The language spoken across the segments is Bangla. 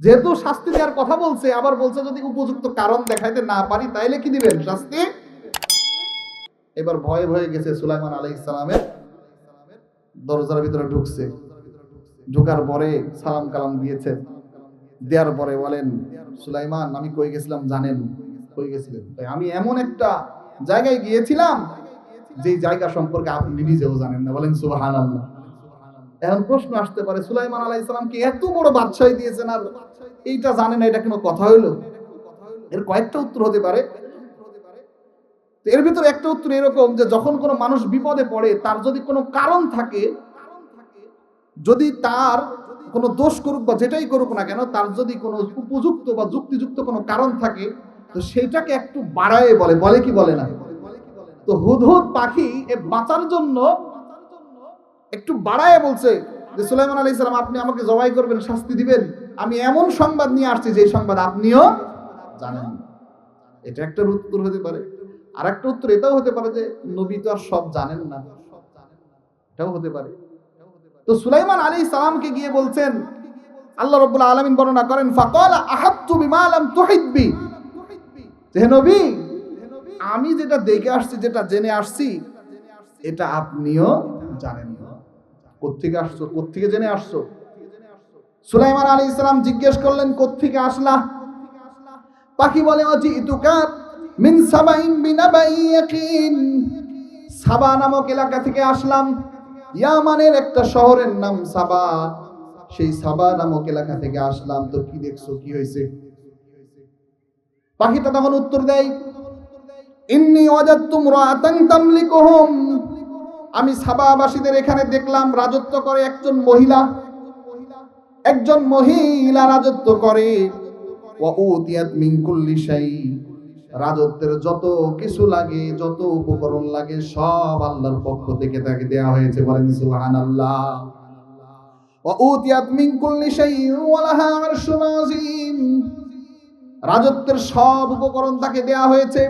যেহেতু শাস্তি দেওয়ার কথা বলছে, আবার বলছে যদি উপযুক্ত কারণ দেখাইতে না পারি তাইলে কি দিবেন শাস্তি। এবার ভয়ে ভয়ে গেছে সুলাইমান আলাইহিস সালামের দরজার ভিতরে ঢুকছে। ঢোকার পরে সালাম কালাম দিয়েছে, দেওয়ার পরে বলেন, সুলাইমান আমি কই গেছিলাম জানেন? কই গেছিলেন? আমি এমন একটা জায়গায় গিয়েছিলাম যে জায়গা সম্পর্কে আপনি নিজেও জানেন না। বলেন সুবহানাল্লাহ। এখন প্রশ্ন আসতে পারে, সুলাইমান আলাইহিস সালামকে এত বড় বাদশাহী দিয়েছেন আর এইটা জানেন না, এটা কোনো কথা হইলো? এর কয়েকটা উত্তর হতে পারে। এর ভিতরে একটা উত্তর এরকম যে যখন কোনো মানুষ বিপদে পড়ে, তার যদি কোনো কারণ থাকে, যদি তার কোনো দোষ করুক বা যেটাই করুক না কেন, তার যদি কোনো উপযুক্ত বা যুক্তিযুক্ত কোনো কারণ থাকে, তো সেইটাকে একটু বাড়ায় বলে, বলে কি বলে না? তো হুদহুদ পাখি এ বাঁচার জন্য একটু বাড়ায় বলছে যে সুলাইমান আলাইহিস সালাম আপনি আমাকে জবাই করবেন, শাস্তি দিবেন, আমি এমন সংবাদ নিয়ে আসছি যে সংবাদ আপনিও জানেন। এটা একটা উত্তর হতে পারে। আর একটা উত্তর এটাও হতে পারে যে নবী তো আর সব জানেন না, এটাও হতে পারে। তো সুলাইমান আলাইহিস সালামকে গিয়ে বলছেন, আল্লাহ রাব্বুল আলামিন বর্ণনা করেন, ফাকালা আহাত্তু বিমা লাম তুহিত বি, হে নবী আমি যেটা দেখে আসছি, যেটা জেনে আসছি, এটা আপনিও জানেন না। কোত্থেকে আসছো, কোত্থেকে জেনে আসছো? সুলাইমান আলাইহিস সালাম জিজ্ঞেস করলেন, কোত্থেকে আসলা? পাখি বলে, অজিতুকা মিন সাবাইন বিনাবাই ইয়াকিন, সাবা নামক এলাকা থেকে আসলাম। ইয়ামানের একটা শহরের নাম সাবা, সেই সাবা নামক এলাকা থেকে আসলাম। তো কি দেখছো, কি হয়েছে? পাখিটা তখন উত্তর দেয়, ইন্নী ওয়াজাদতু ইমরাআতান তামলিকুহুম, আমি সাবাবাসীদের এখানে দেখলাম রাজত্ব করে একজন মহিলা, একজন মহিলা রাজত্ব করে। ওয়া উতিয়াত মিন কুল্লি শাই, রাজত্বের যত কিছু লাগে, যত উপকরণ লাগে, সব আল্লাহর পক্ষ থেকে তাকে দেয়া হয়েছে। বলেন সুবহানাল্লাহ। ওয়া উতিয়াত মিন কুল্লি শাই ওয়া লাহা আরশুন আযীম, রাজত্বের সব উপকরণ তাকে দেয়া হয়েছে,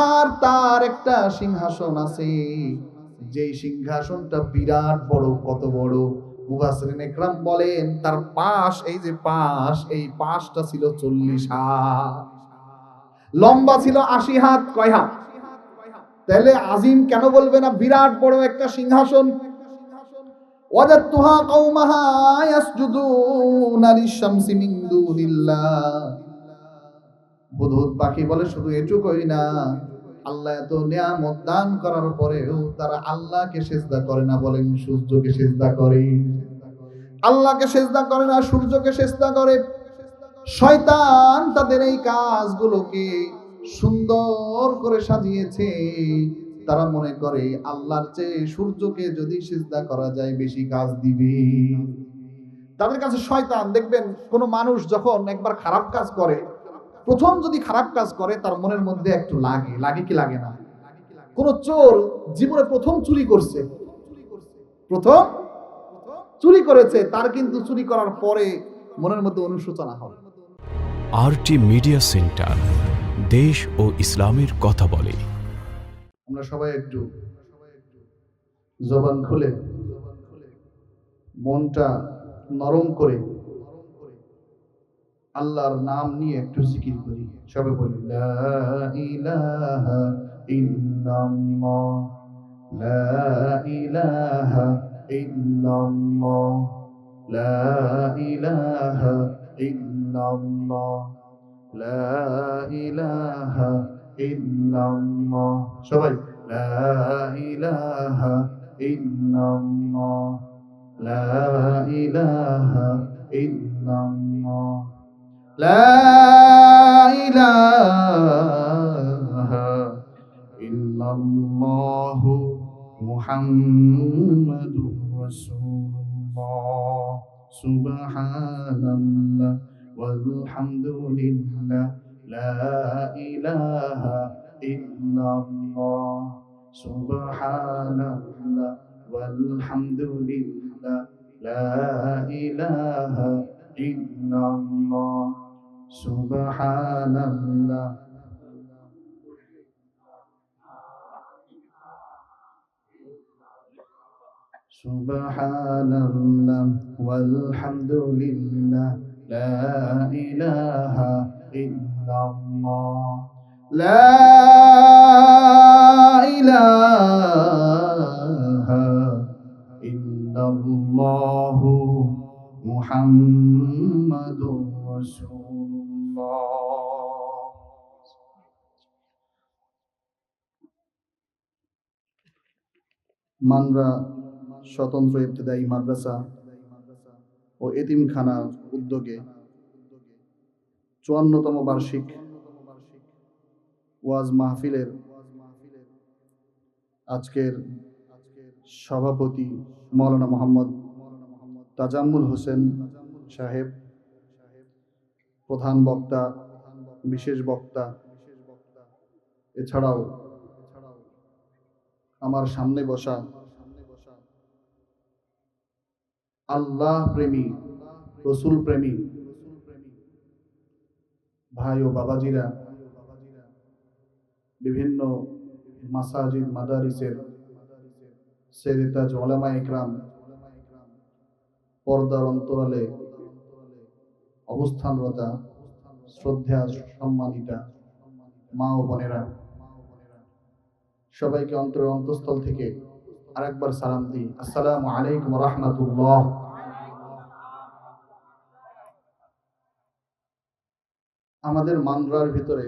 আর তার একটা সিংহাসন আছে, যেই সিংহাসনটা বিরাট বড়। কত বড়? মুফাসসিরিন ইকরাম বলেন তার পাশ, এই যে পাশ, এই পাশটা ছিল 40 হাত, লম্বা ছিল 80 হাত। কয় হাত? তাহলে আজিম কেন বলবে না? বিরাট বড় একটা সিংহাসন। ওয়াজাদতুহা কওমাহা ইয়াসজুদুনা লিশ-শামসি মিন দুনিল্লাহ, হুদহুদ পাখি বলে শুধু এটুকুই না, আল্লাহ এত নিয়ামত দান করার পরেও তারা আল্লাহকে সিজদা করে না। বলেন সূর্যকে সিজদা করে, আল্লাহকে সিজদা করে না, সূর্যকে সিজদা করে। শয়তান তাদের এই কাজগুলোকে সুন্দর করে সাজিয়েছে। তারা মনে করে আল্লাহর চেয়ে সূর্যকে যদি সিজদা করা যায় বেশি কাজ দিবে। তাদের কাছে শয়তান, দেখবেন কোন মানুষ যখন একবার খারাপ কাজ করে, প্রথম যদি খারাপ কাজ করে তার মনের মধ্যে একটু লাগে, লাগে কি লাগে না? কোন চোর জীবনে প্রথম চুরি করছে, প্রথম চুরি করেছে, তার কিন্তু চুরি করার পরে মনের মধ্যে অনুশোচনা হবে। আরটি মিডিয়া সেন্টার, দেশ ও ইসলামের কথা বলে। আমরা সবাই একটু জবান খুলে, মনটা নরম করে আল্লাহর নাম নিয়ে একটু জিকির করি। সবাই বলি, লা ইলাহা ইল্লাল্লাহ, লা ইলাহা ইল্লাল্লাহ, লা ইলাহা ইল্লাল্লাহ, লা ইলাহা ইল্লাল্লাহ। সবাই লা ইলাহা ইল্লাল্লাহ, লা ইলাহা ইল্লাল্লাহ, লা ইলাহা ইল্লাল্লাহ, মুহাম্মাদুর রাসূলুল্লাহ, সুবহানাল্লাহ ওয়ালহামদুলিল্লাহ, লা ইলাহা ইল্লাল্লাহ, সুবহানাল্লাহ ওয়ালহামদুলিল্লাহ, লা ইলাহা ইল্লাল্লাহ, সুবহানাল্লাহ। সুবহানাল্লাহ ওয়ালহামদুলিল্লাহ, লা ইলাহা ইল্লাল্লাহ লা ইলাহা ইল্লাল্লাহু মুহাম্মাদুর রাসূলুল্লাহ। মানরা স্বতন্ত্র ইবতেদায়ী মাদ্রাসা ও এতিমখানা উদ্যোগে ৫৪তম বার্ষিক ওয়াজ মাহফিলের আজকের সভাপতি মাওলানা মোহাম্মদ তাজাম্মুল হোসেন সাহেব, প্রধান বক্তা, বিশেষ বক্তা, এছাড়াও আমার সামনে বসা আল্লাহ প্রেমী, রসুল প্রেমী ভাই ও বাবাজিরা, বিভিন্ন মাসাজিদ মাদারিসের সেরেতাজ ওলামা ইকরাম, পর্দার অন্তরালে অবস্থানরতা শ্রদ্ধা সম্মানিতা মা ও বোনেরা, সবাইকে অন্তরের অন্তঃস্থল থেকে আরেকবার সালাম দিই, আসসালামু আলাইকুম ওয়া রাহমাতুল্লাহ। আমাদের মানরার ভিতরে,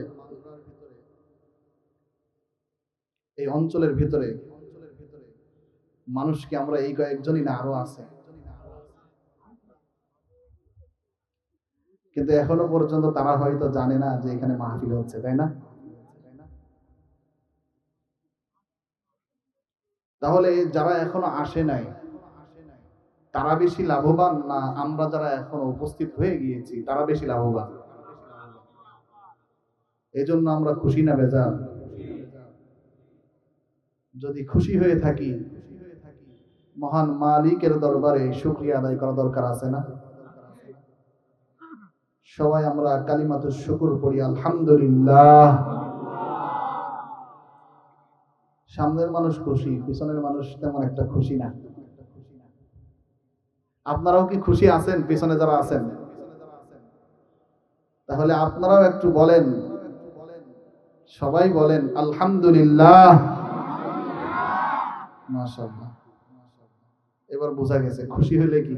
এই অঞ্চলের ভিতরে মানুষ কি আমরা এই কয়েকজনই না আরো আছে? কিন্তু এখনো পর্যন্ত তারা হয়তো জানে না যে এখানে মাহফিল হচ্ছে, তাই না? তাহলে যারা এখনো আসে নাই তারা বেশি লাভবান না আমরা যারা এখনো উপস্থিত হয়ে গিয়েছি তারা বেশি লাভবান? এই জন্য আমরা খুশি না বেজার? যদি খুশি হয়ে থাকি, মহান মালিকের দরবারে শুকরিয়া আদায় করা দরকার আছে না? সবাই আমরা কালিমাতুশ শুকর পড়ি, আলহামদুলিল্লাহ। সামনের মানুষ খুশি, পিছনের মানুষ তেমন একটা খুশি না। আপনারাও কি খুশি আছেন পিছনে যারা আছেন? তাহলে আপনারাও একটু বলেন, সবাই বলেন আলহামদুলিল্লাহ। মাশাআল্লাহ। এবার বোঝা গেছে খুশি হলে কি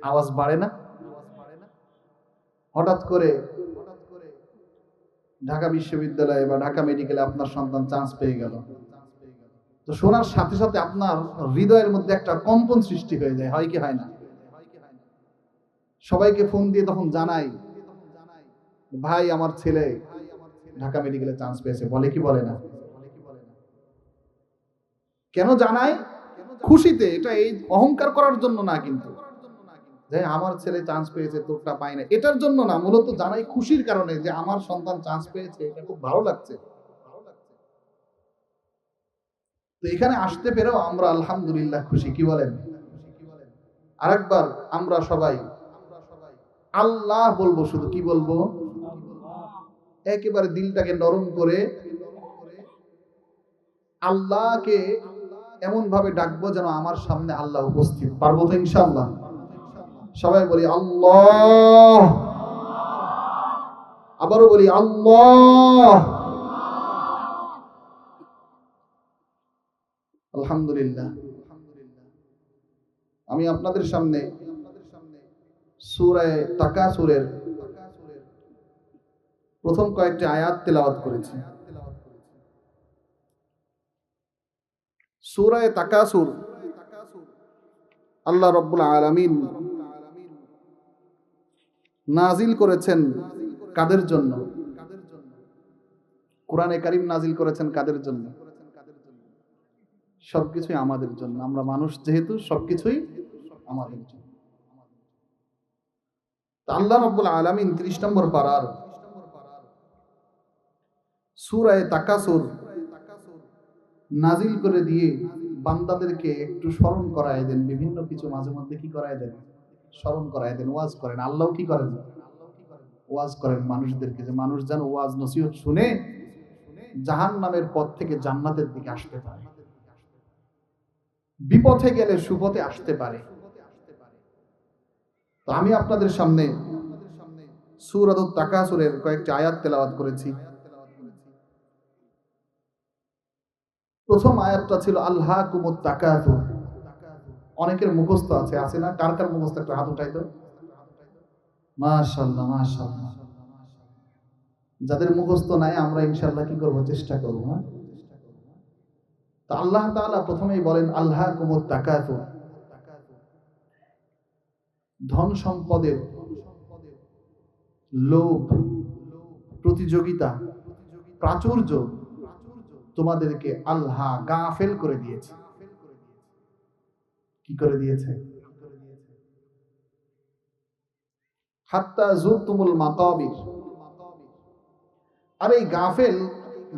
আওয়াজ বাড়ে না? হঠাৎ করে ঢাকা বিশ্ববিদ্যালয়ে বা ঢাকা মেডিকেলে আপনার সন্তান চান্স পেয়ে গেল, তো শোনার সাথে সাথে আপনার হৃদয়ের মধ্যে একটা কম্পন সৃষ্টি হয়ে যায়, হয় কি হয় না? সবাইকে ফোন দিয়ে তখন জানাই, ভাই আমার ছেলে ঢাকা মেডিকেলে চান্স পেয়েছে, বলে কি বলে না? কেন জানাই? খুশিতে। এটা এই অহংকার করার জন্য না, কিন্তু যে আমার ছেলে চান্স পেয়েছে তোরটা পাই না, এটার জন্য না, মূলত জানাই খুশির কারণে যে আমার সন্তান চান্স পেয়েছে, এটা খুব ভালো লাগছে। তো এখানে আসতে পেরেও আমরা আলহামদুলিল্লাহ খুশি, কি বলেন? আরেকবার আমরা সবাই আল্লাহ বলবো, শুধু কি বলবো? একেবারে দিলটাকে নরম করে আল্লাহকে এমন ভাবে ডাকবো যেন আমার সামনে আল্লাহ উপস্থিত। পারবো তো ইনশাআল্লাহ? সবাই বলি আল্লাহ, আবারও বলি আল্লাহ। আলহামদুলিল্লাহ। আমি আপনাদের সামনে সূরা তাকাসুরের প্রথম কয়েকটি আয়াত তেলাওয়াত করেছি। সূরা তাকাসুর আল্লাহ রাব্বুল আলামিন নাজিল করেছেন কাদের জন্য? কোরআনে কারীম নাজিল করেছেন কাদের জন্য? সবকিছুই আমাদের জন্য। আমরা মানুষ যেহেতু সবকিছুই আমাদের জন্য। আল্লাহ রাব্বুল আলামিন ৩০ নম্বর পারার সূরা তাকাসুর নাজিল করে দিয়ে বান্দাদেরকে একটু স্মরণ করায় দেন, বিভিন্ন কিছু মাঝে মধ্যে কি করায় দেন? স্মরণ করায় দেন, ওয়াজ করেন। আল্লাহ কি করেন? ওয়াজ করেন মানুষদেরকে, যে মানুষ যেন ওয়াজ নসিহত শুনে জাহান্নামের পথ থেকে জান্নাতের দিকে আসতে পারে, বিপথে গেলে সুপথে আসতে পারে। তো আমি আপনাদের সামনে সূরাতুত তাকাসুরের কয়েকটি আয়াত তেলাওয়াত করেছি। প্রথম আয়াতটা ছিল আলহাকুমুত তাকাসুর। অনেকের মুখস্থ আছে না? কার কার মুখস্থ একটু হাত উঠাই তো। মাশাআল্লাহ মাশাআল্লাহ। যাদের মুখস্থ নাই আমরা ইনশাআল্লাহ কি করব, চেষ্টা করব। হ্যাঁ, তো আল্লাহ তাআলা প্রথমেই বলেন আলহাকুমুত তাকাসুর, ধন সম্পদের লোভ, প্রতিযোগিতা, প্রাচুর্য তোমাদেরকে আল্লাহ গাফেল করে দিয়েছে। কি করে দিয়েছে? হাত্তা যুরতুমুল মাকাবির। আর এই গাফেল,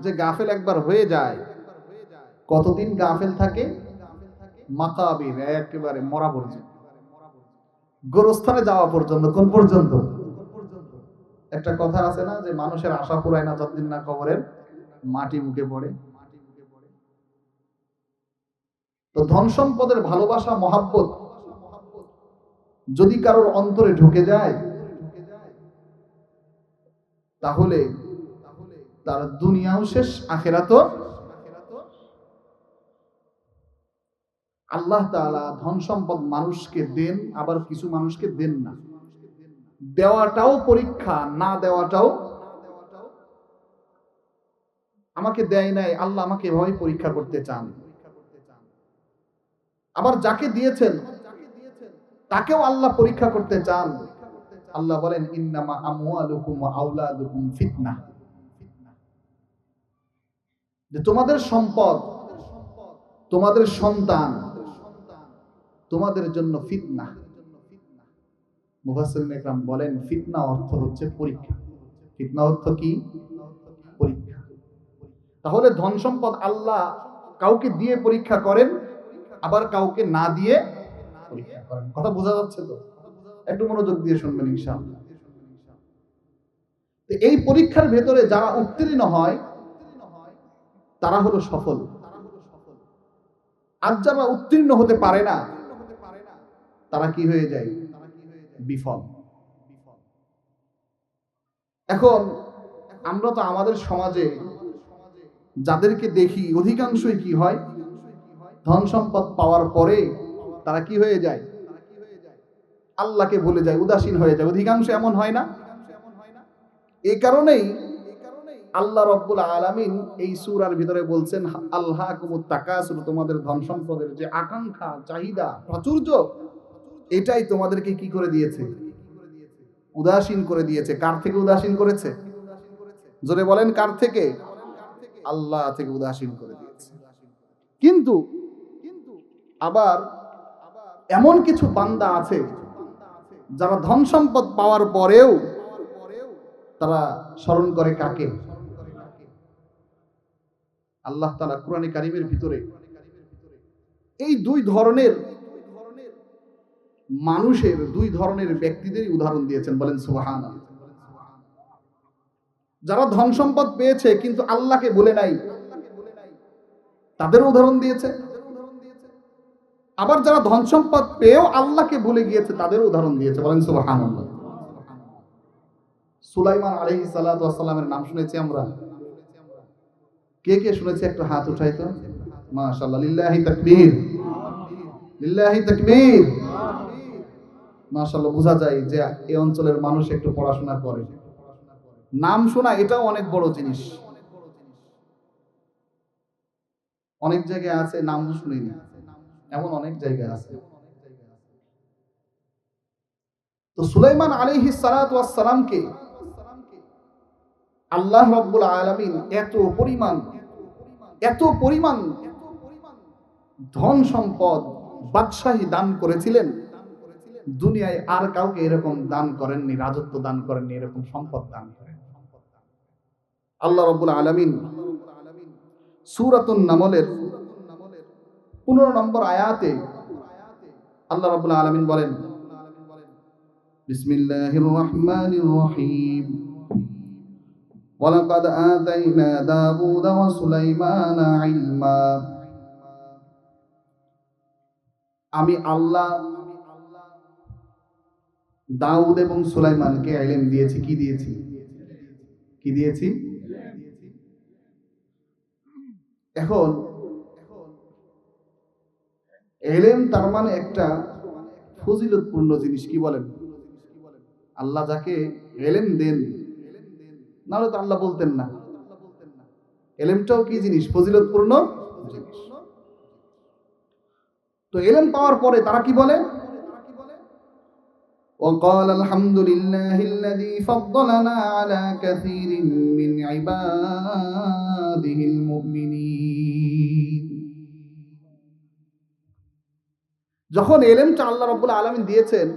যে গাফেল একবার হয়ে যায়, কতদিন গাফেল থাকে? মাকাবির, একেবারে মরা পর্যন্ত, গোরস্থানে যাওয়া পর্যন্ত। কোন পর্যন্ত? একটা কথা আছে না যে মানুষের আশা পুরায় না যতদিন না কবরের মাটি মুখে পড়ে। তো ধন সম্পদের ভালোবাসা, মহাব্বত যদি কারোর অন্তরে ঢুকে যায়, তাহলে তার দুনিয়াও শেষ, আখিরাতও। আল্লাহ তাআলা ধন সম্পদ মানুষকে দেন, আবার কিছু মানুষকে দেন না। দেওয়াটাও পরীক্ষা, না দেওয়াটাও। আমাকে দেয় নাই, আল্লাহ আমাকে এভাবে পরীক্ষা করতে চান। আবার যাকে দিয়েছেন তাকেও আল্লাহ পরীক্ষা করতে চান। আল্লাহ বলেন ইন্নামা আমওয়ালুকুম ওয়া আওলাদুকুম ফিতনাহ, যে তোমাদের সম্পদ, তোমাদের সন্তান তোমাদের জন্য ফিতনা। মুফাসসিরিন ইকরাম বলেন ফিতনা অর্থ হচ্ছে পরীক্ষা। ফিতনা অর্থ কি? পরীক্ষা। তাহলে ধন সম্পদ আল্লাহ কাউকে দিয়ে পরীক্ষা করেন, আবার কাউকে না দিয়ে পরীক্ষা করেন। কথা বোঝা যাচ্ছে তো? একটু মনোযোগ দিয়ে শুনবেন ইনশাআল্লাহ। তো এই পরীক্ষার ভেতরে যারা উত্তীর্ণ হয় তারা হলো সফল, আর যারা উত্তীর্ণ হতে পারে না তারা কি হয়ে যায়? বিফল। এখন আমরা তো আমাদের সমাজে যাদেরকে দেখি অধিকাংশই কি হয়, ধন সম্পদ পাওয়ার পরে তারা কি হয়ে যায়? আল্লাহকে ভুলে যায়, উদাসীন হয়ে যায়। অধিকাংশ এমন হয় না? এই কারণেই আল্লাহ রাব্বুল আলামিন এই সূরার ভিতরে বলছেন আলহাকুমুত তাকাসুর, তোমাদের ধন সম্পদের যে আকাঙ্ক্ষা, চাহিদা, প্রাচুর্য, এটাই তোমাদেরকে কি করে দিয়েছে? উদাসীন করে দিয়েছে। কার থেকে উদাসীন করেছে? জোরে বলেন, কার থেকে? আল্লাহ থেকে উদাসীন করে দিয়েছে। কিন্তু আবার এমন কিছু বান্দা আছে যারা ধন সম্পদ পাওয়ার পরেও তারা স্মরণ করে কাকে? আল্লাহ তাআলা কুরআনে কারীমের ভিতরে এই দুই ধরনের মানুষের, দুই ধরনের ব্যক্তিদের উদাহরণ দিয়েছেন। বলেন সুবহানাল্লাহ। যারা ধন সম্পদ পেয়েছে কিন্তু আল্লাহকে বলে নাই, তাদের উদাহরণ দিয়েছে। আবার যারা ধন সম্পদ পেয়েও আল্লাহকে ভুলে গিয়েছে, তাদের উদাহরণ দিয়েছে। বলেন সুবহানাল্লাহ। সুলাইমান আলাইহিস সালাতু ওয়াস সালামের নাম শুনেছি আমরা? কে কে শুনেছে একটু হাত উঠাই তো। মাশাআল্লাহ, লিল্লাহি তাকবীর, লিল্লাহি তাকবীর। মাশাআল্লাহ, বোঝা যায় যে এই অঞ্চলের মানুষ একটু পড়াশোনা করে। নাম শোনা এটাও অনেক বড় জিনিস। অনেক জায়গায় আছে নাম শুনিনি, এমন অনেক জায়গায় আছে। তো সুলাইমান আলাইহিস সালাতু ওয়াস সালামকে আল্লাহ রাব্বুল আলামিন এত পরিমাণ ধন সম্পদ, বাদশাহী দান করেছিলেন, দুনিয়ায় আর কাউকে এরকম দান করেননি, রাজত্ব দান করেননি, এরকম সম্পদ দান করেন। আল্লাহ রাব্বুল আলামিন সূরাতুন নামলের 15 নম্বর আয়াতে আল্লাহ রাব্বুল আলামিন বলেন বিসমিল্লাহির রহমানির রহিম ওয়ালাকাদ আতাইনা দাউদা ওয়া সুলাইমানা ইলমা। আমি আল্লাহ দাউদ এবং সুলাইমানকে ইলম দিয়েছি, কি দিয়েছি? কি দিয়েছি? এখন ইলম তার মানে একটা ফজিলতপূর্ণ জিনিস, কি বলেন? আল্লাহ যাকে ইলম দেন, নাহলে তো আল্লাহ বলতেন না। ইলমটাও কি জিনিস? ফজিলতপূর্ণ জিনিস। তো ইলম পাওয়ার পরে তারা কি বলে? وقال الحمد لله الذي فضلنا على كثير من عباده المؤمنين। যখন ইলমটা আল্লাহ রাব্বুল আলামিন দিয়েছেন,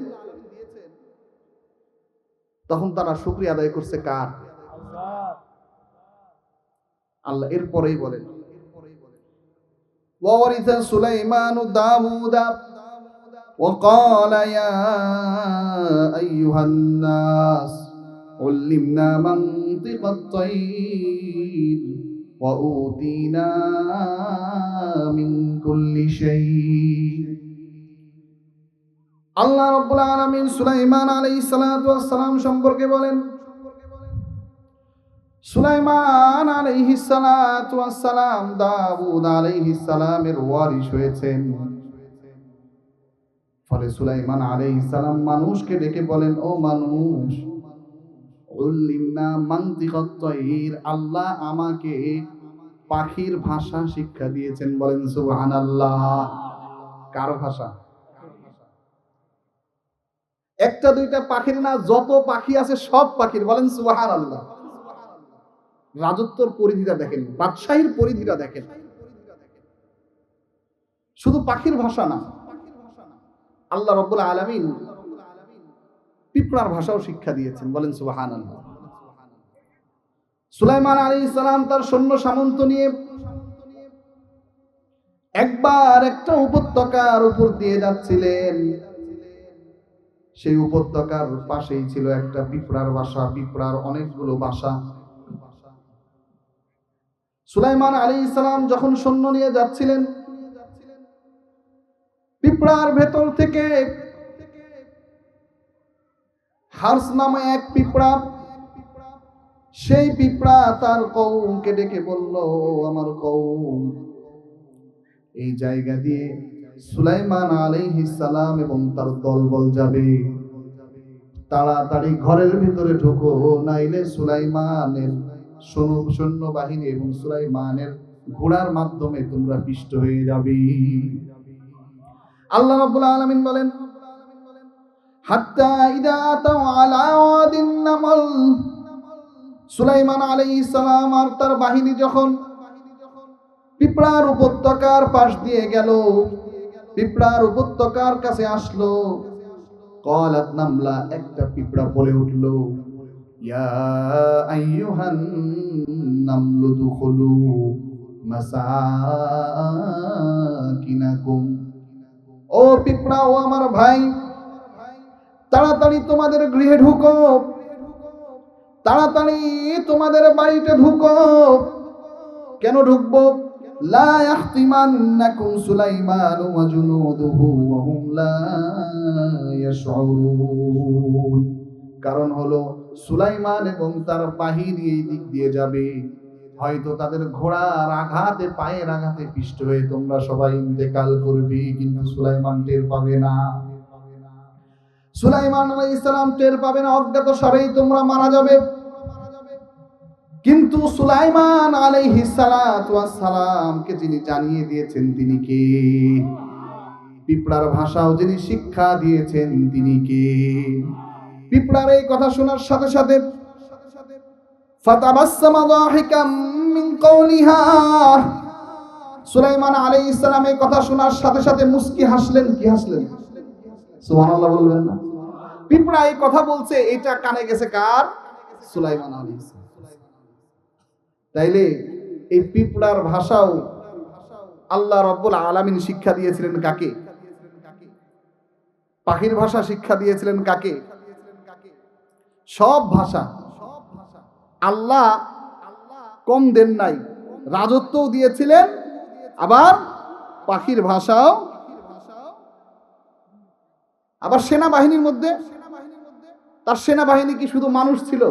তখন তারা শুকরিয়া আদায় করছে কার? আল্লাহ। এরপরেই বলেন, وورث سليمان داود وقال يا أيها الناس علمنا منطق الطير وأوتينا من كل شيء। আল্লাহ রাব্বুল আলামিন সুলাইমান আলাইহিস সালাতু ওয়াস সালাম সম্পর্কে বলেন, সুলাইমান আলাইহিস সালাতু ওয়াস সালাম দাউদ আলাইহিস সালামের ওয়ারিশ হয়েছেন। ফলে সুলাইমান আলাইহিস সালাম মানুষকে ডেকে বলেন, ও মানুষ, উল্লিমনা মানতিকাত তাইর, আল্লাহ আমাকে পাখির ভাষা শিক্ষা দিয়েছেন। বলেন সুবহানাল্লাহ। কার ভাষা? একটা দুইটা পাখির না, যত পাখি আছে সব পাখির। বলেন সুবহানাল্লাহ। রাজত্বর পরিধিটা দেখেন, বাদশাহীর পরিধিটা দেখেন। শুধু পাখির ভাষা না, আল্লাহ রাব্বুল আলামিন পিঁপড়ার ভাষাও শিক্ষা দিয়েছেন। বলেন সুবহানাল্লাহ। সুলাইমান আলাইহিস সালাম তার সৈন্য সামন্ত নিয়ে একবার একটা উপত্যকার উপর দিয়ে যাচ্ছিলেন। সেই উপত্যকার পাশেই ছিল একটা পিঁপড়ার বাসা, পিঁপড়ার অনেকগুলো বাসা। সুলাইমান আলাইহিস সালাম যখন সৈন্য নিয়ে যাচ্ছিলেন, পিঁপড়ার ভেতর থেকে হার্স নামে এক পিঁপড়া, সেই পিঁপড়া তার কওমকে ডেকে বলল, আমার কওম, এই জায়গা দিয়ে সুলাইমান আলাইহিস সালাম এবং তার দলবল যাবে, তাড়াতাড়ি ঘরের ভিতরে ঢুকো, নাইলে সুলাইমানের সৈন্যবাহিনী এবং সুলাইমানের ঘোড়ার মাধ্যমে তোমরা পিষ্ট হয়ে যাবে। আল্লাহ রাব্বুল আলামিন বলেন, হাত্তা ইদা আতাউ আলা ওয়াদিন নামল, সুলাইমান আলাইহিস সালাম আর তার বাহিনী যখন পিঁপড়ার উপত্যকার পাশ দিয়ে গেল, পিঁপড়ার উপত্যকার কাছে আসলো, ক্বালাত নামলা, একটা পিঁপড়া বলে উঠল, ইয়া আইয়ুহান নামলু দুখুলু মাসাকিনাকুম, ও পিঁপড়া, ও আমার ভাই, তাড়াতাড়ি তোমাদের গৃহে ঢুকো, তাড়াতাড়ি তোমাদের বাড়িতে ঢুকো। কেন ঢুকবো? লা ইয়াহতিমান্নাকুম সুলাইমান ওয়া জুনুদুহু ওয়া হুম লা ইয়াশউরুন, কারণ হলো সুলাইমান এবং তার বাহিনী এই দিক দিয়ে যাবে, হয়তো তাদের ঘোড়ার আঘাতে, পায়ের আঘাতে পিষ্ট হয়ে তোমরা সবাই ইন্তেকাল করবে, কিন্তু সুলাইমান টের পাবে না। সুলাইমান আলাইহিস সালাম টের পাবে না, অজ্ঞাত সারেই তোমরা মারা যাবে। কিন্তু সুলাইমান আলাইহিস সালাতু ওয়াস সালামকে যিনি জানিয়ে দিয়েছেন তিনি কে? পিঁপড়ার ভাষাও যিনি শিক্ষা দিয়েছেন তিনি কে? পিঁপড়ার এই কথা শোনার সাথে সাথে ফাতাবাসসামা যাহিকাম মিন কওলিহা, সুলাইমান আলাইহিস সালাম এই কথা শোনার সাথে সাথে মুস্কি হাসলেন। কি হাসলেন? সুবহানাল্লাহ বলবেন না? পিঁপড়া এই কথা বলছে, এটা কানে গেছে কার? সুলাইমান আলাইহিস সালাম। তাইলে এই পিঁপড়ার ভাষাও আল্লাহ রাব্বুল আলামিন শিক্ষা দিয়েছিলেন কাকে? পাখির ভাষা শিক্ষা দিয়েছিলেন কাকে? সব ভাষা আল্লাহ কম দেন নাই, রাজত্বও দিয়েছিলেন, আবার পাখির ভাষাও, আবার সেনাবাহিনীর মধ্যে তার সেনাবাহিনী কি শুধু মানুষ ছিল?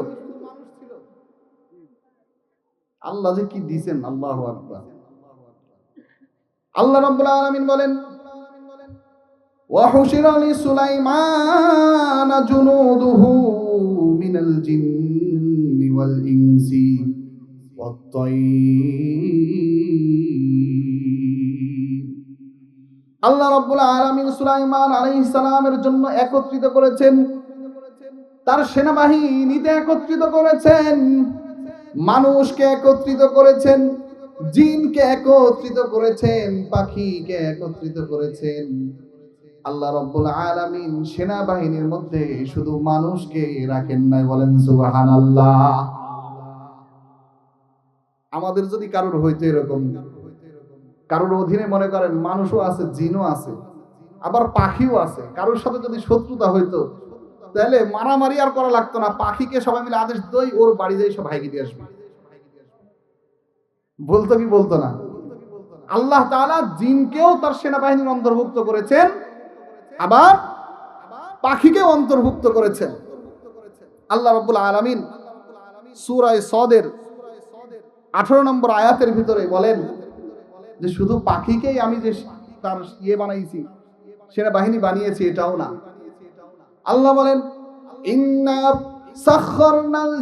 আল্লাহ যে কি দিয়েছেন, আল্লাহু আকবার। আল্লাহ রাব্বুল আলামিন বলেন, وحشر لسليمان جنوده من الجن والإنس والطير। আল্লাহ রাব্বুল আলামিন সুলাইমান আলাইহিস সালামের জন্য একত্রিত করেছেন, তার সেনাবাহিনীতে একত্রিত করেছেন, মানুষকে একত্রিত করেছেন, জিনকে একত্রিত করেছেন, পাখিকে একত্রিত করেছেন। আল্লাহ রাব্বুল আলামিন সেনাবাহিনীর মধ্যে শুধু মানুষকে রাখেন নাই, বলেন সুবহানাল্লাহ। আমাদের যদি কারোর হইতো এরকম, কারোর অধীনে মনে করেন মানুষও আছে, জিনও আছে, আবার পাখিও আছে, কারোর সাথে যদি শত্রুতা হইতো তাহলে মারামারি আর করা লাগতো না, পাখিকে সবাই মিলে আদেশ দই ওর বাড়ি যাই সব ভাইকে দিয়ে আসবে, বলতো কি বলতো না? আল্লাহ তাআলা জিনকেও তার সেনাবাহিনীর অন্তর্ভুক্ত করেছেন, আবার পাখিকেও অন্তর্ভুক্ত করেছেন। আল্লাহ রাব্বুল আলামিন সূরা সদের 18 নম্বর আয়াতের ভিতরে বলেন যে শুধু পাখিকেই আমি যে তার বানাইছি, সেনাবাহিনী বানিয়েছি, এটাও না। আল্লাহ বলেন, ইন্না সাখখারনাল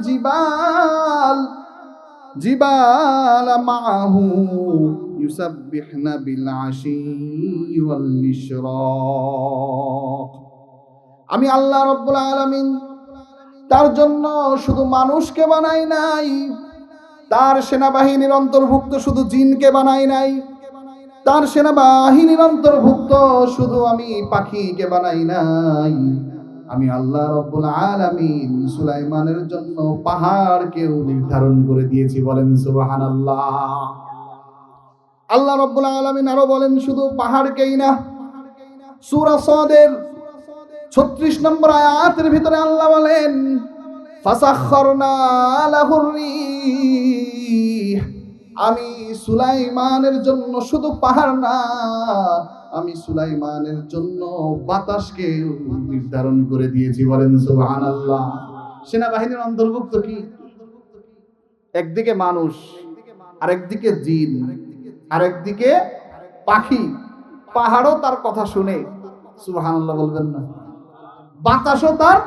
জিবালা মাআহু ইউসাব্বিহনা বিল আশি ওয়াল ইশরাক। আমি আল্লাহ রাব্বুল আলামিন তার জন্য শুধু মানুষকে বানাই নাই, তার সেনাবাহিনীর অন্তর্ভুক্ত শুধু জিনকে বানাই নাই, তার সেনাবাহিনীর অন্তর্ভুক্ত শুধু আমি পাখিকে বানাই নাই, আমি আল্লাহ রাব্বুল আলামিন সুলাইমানের জন্য পাহাড়কেও নির্ধারণ করে দিয়েছি, বলেন সুবহানাল্লাহ। আল্লাহ রাব্বুল আলামিন আরো বলেন শুধু পাহাড়কেই না, সূরা সদের 36 নম্বর আয়াতের ভিতরে আল্লাহ বলেন, ফাসাখখারনা লাহুর রিহ, আমি সুলাইমানের জন্য শুধু পাহাড় না, আমি সুলাইমানের জন্য বাতাসকে নির্ধারণ করে দিয়েছি, বলেন সুবহানাল্লাহ। সেনাবাহিনীর অন্তর্ভুক্ত কি? একদিকে মানুষ, আরেকদিকে জিন, আরেকদিকে পাখি। পাহাড়ও তার কথা শুনে, সুবহানাল্লাহ বলবেন না? বাতাসও তার।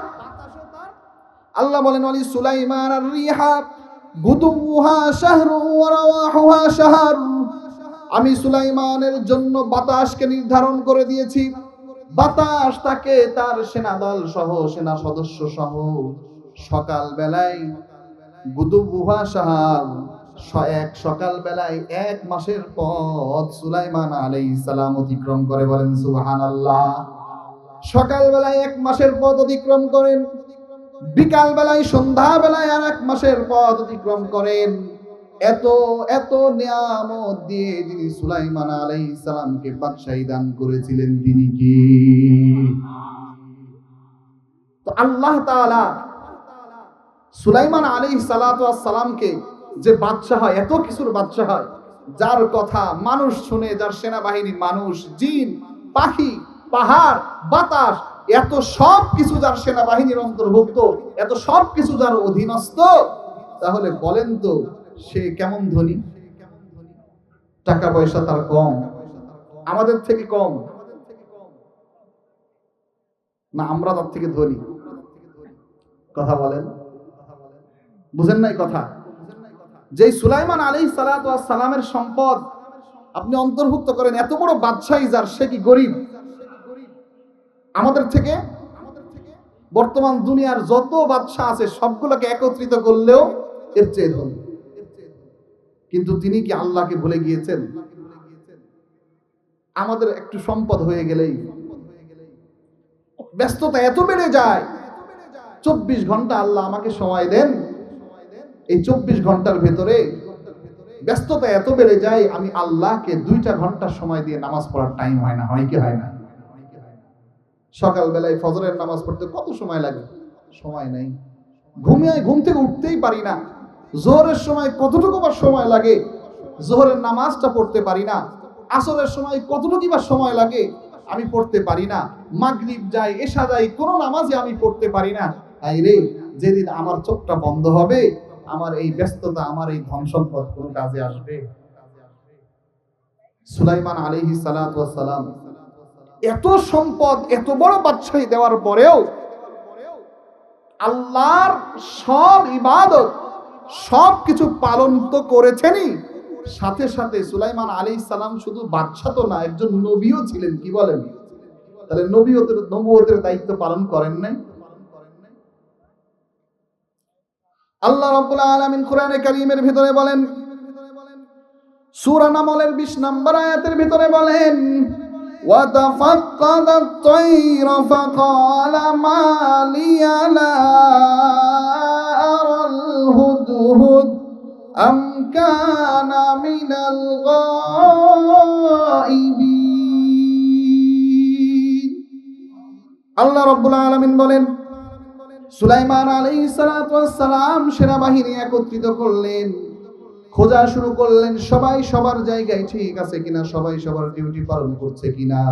আল্লাহ বলেন, ওয়ালি সুলাইমান আর রিহা গুদুহা শাহরু ওয়া রাওয়াহুহা শাহর, আমি সুলাইমানের জন্য বাতাসকে নির্ধারণ করে দিয়েছি। বাতাস তাকে তার সেনাদল সহ, সেনা সদস্য সহ সকাল বেলায় গুদুহা শাহর, সকাল বেলায় 1 মাসের পথ সুলাইমান আলাইহিস সালাম অতিক্রম করে, বলেন সুবহানাল্লাহ। সকাল বেলায় 1 মাসের পথ অতিক্রম করেন, বিকাল বেলায় সন্ধ্যা বেলায় আর 1 মাসের পথ অতিক্রম করেন। এত এত নিয়ামত দিয়ে যিনি সুলাইমান আলাইহিস সালামকে বাদশাহী দান করেছিলেন, তিনি কি? তো আল্লাহ তাআলা সুলাইমান আলাইহিস সালাতু ওয়াস সালামকে যে বাদশা হয়, এত কিছুর বাদশা হয়, যার কথা মানুষ শুনে, যার সেনাবাহিনী মানুষ, জিন, পাখি, পাহাড়, বাতাস, এত সব কিছু যার সেনাবাহিনীর অন্তর্ভুক্ত, এত সব কিছু যার অধীনস্থ, তাহলে বলেন তো সে কেমন ধনী? টাকা পয়সা তার কম, আমাদের থেকে কম না আমরা তার থেকে ধনী? কথা বলেন, বুঝেন নাই কথা? যে সুলাইমান আলাইহিস সালাতু ওয়াস সালামের সম্পদ আপনি অন্তর্ভুক্ত করেন, এত বড় বাদশাহী যার, সে কি গরিব? আমাদের থেকে বর্তমান দুনিয়ার যত বাদশা আছে সবগুলোকে একত্রিত করলেও এর চেয়ে ধনী। কিন্তু তিনি কি আল্লাহকে ভুলে গিয়েছেন? আমাদের একটু সম্পদ হয়ে গেলেই ব্যস্ততা এত বেড়ে যায়, 24 ঘন্টা আল্লাহ আমাকে সময় দেন, এই 24 ঘন্টার ভেতরে ব্যস্ততা এত বেড়ে যায়, আমি আল্লাহকে 2টা ঘন্টা সময় দিয়ে নামাজ পড়ার টাইম হয় না। হয় কি হয় না? সকাল বেলায় ফজরের নামাজ পড়তে কত সময় লাগে? সময় নাই। ঘুম থেকে উঠতেই পারি না। জোহরের সময় কতটুকু বা সময় লাগে, জোহরের নামাজটা পড়তে পারি না। আসরের সময় কতটুকু বা সময় লাগে, আমি পড়তে পারি না। মাগরিব যায়, এশা যায়, কোনো নামাজে আমি পড়তে পারি না। আইরে, যেদিন আমার চোখটা বন্ধ হবে, আমার এই ব্যস্ততা, আমার এই ধন সম্পদ কোন কাজে আসবে? সুলাইমান আলাইহিস সালাতু ওয়াস সালাম এত সম্পদ, এত বড় বাদশাহী দেওয়ার পরেও আল্লাহর সব ইবাদত, সব কিছু পালন তো করেছেনই, সাথে সাথে সুলাইমান আলাইহিস সালাম শুধু বাদশা তো না, একজন নবীও ছিলেন। কি বলেন? তাহলে নবুয়তের দায়িত্ব পালন করেন নাই? আল্লাহ রাব্বুল আলামিন কোরআনে কারীমের ভিতরে বলেন, সূরা নামলের 20 নম্বর আয়াতের ভিতরে বলেন, ওয়া তাফাক্কাদাত তায়রা ফাকালা মা লিয়া লা আরাল হুদহুদ আম কানা মিনাল গায়বিন। আল্লাহ রাব্বুল আলামিন বলেন, সুলাইমান আলাইহিস সালাতু ওয়াস সালাম সেনাবাহিনী একত্রিত করলেন, খোঁজা শুরু করলেন, সবাই সবার জায়গায় ঠিক আছে কিনা, সবাই সবার ডিউটি পালন করছে কিনা।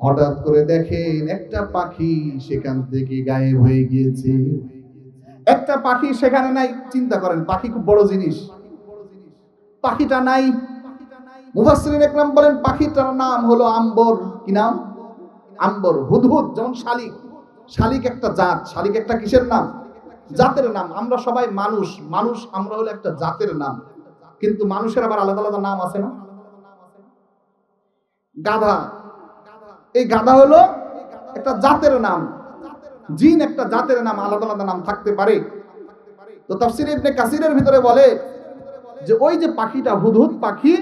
হঠাৎ করে দেখেন একটা পাখি সেখান থেকে গায়েব হয়ে গিয়েছে। একটা পাখি সেখানে নাই। চিন্তা করেন, পাখি খুব বড় জিনিস, পাখিটা নাই। মুফাসসিরিন একরাম বলেন পাখিটার নাম হলো আম্বর। কি নাম? আম্বর। হুদহুদ যেমন শালিক, শালিক একটা জাত, শালিক একটা কিসের নাম? জাতের নাম। আমরা সবাই মানুষ, মানুষ আমরা হলো একটা জাতের নাম, কিন্তু মানুষের আবার আলাদা আলাদা নাম আছে না? গাধা, এই গাধা হলো একটা জাতের নাম। জিন একটা জাতের নাম, আলাদা আলাদা নাম থাকতে পারে। তো তাফসীর ইবনে কাসিরের ভিতরে বলে যে ওই যে পাখিটা হুদহুদ পাখি,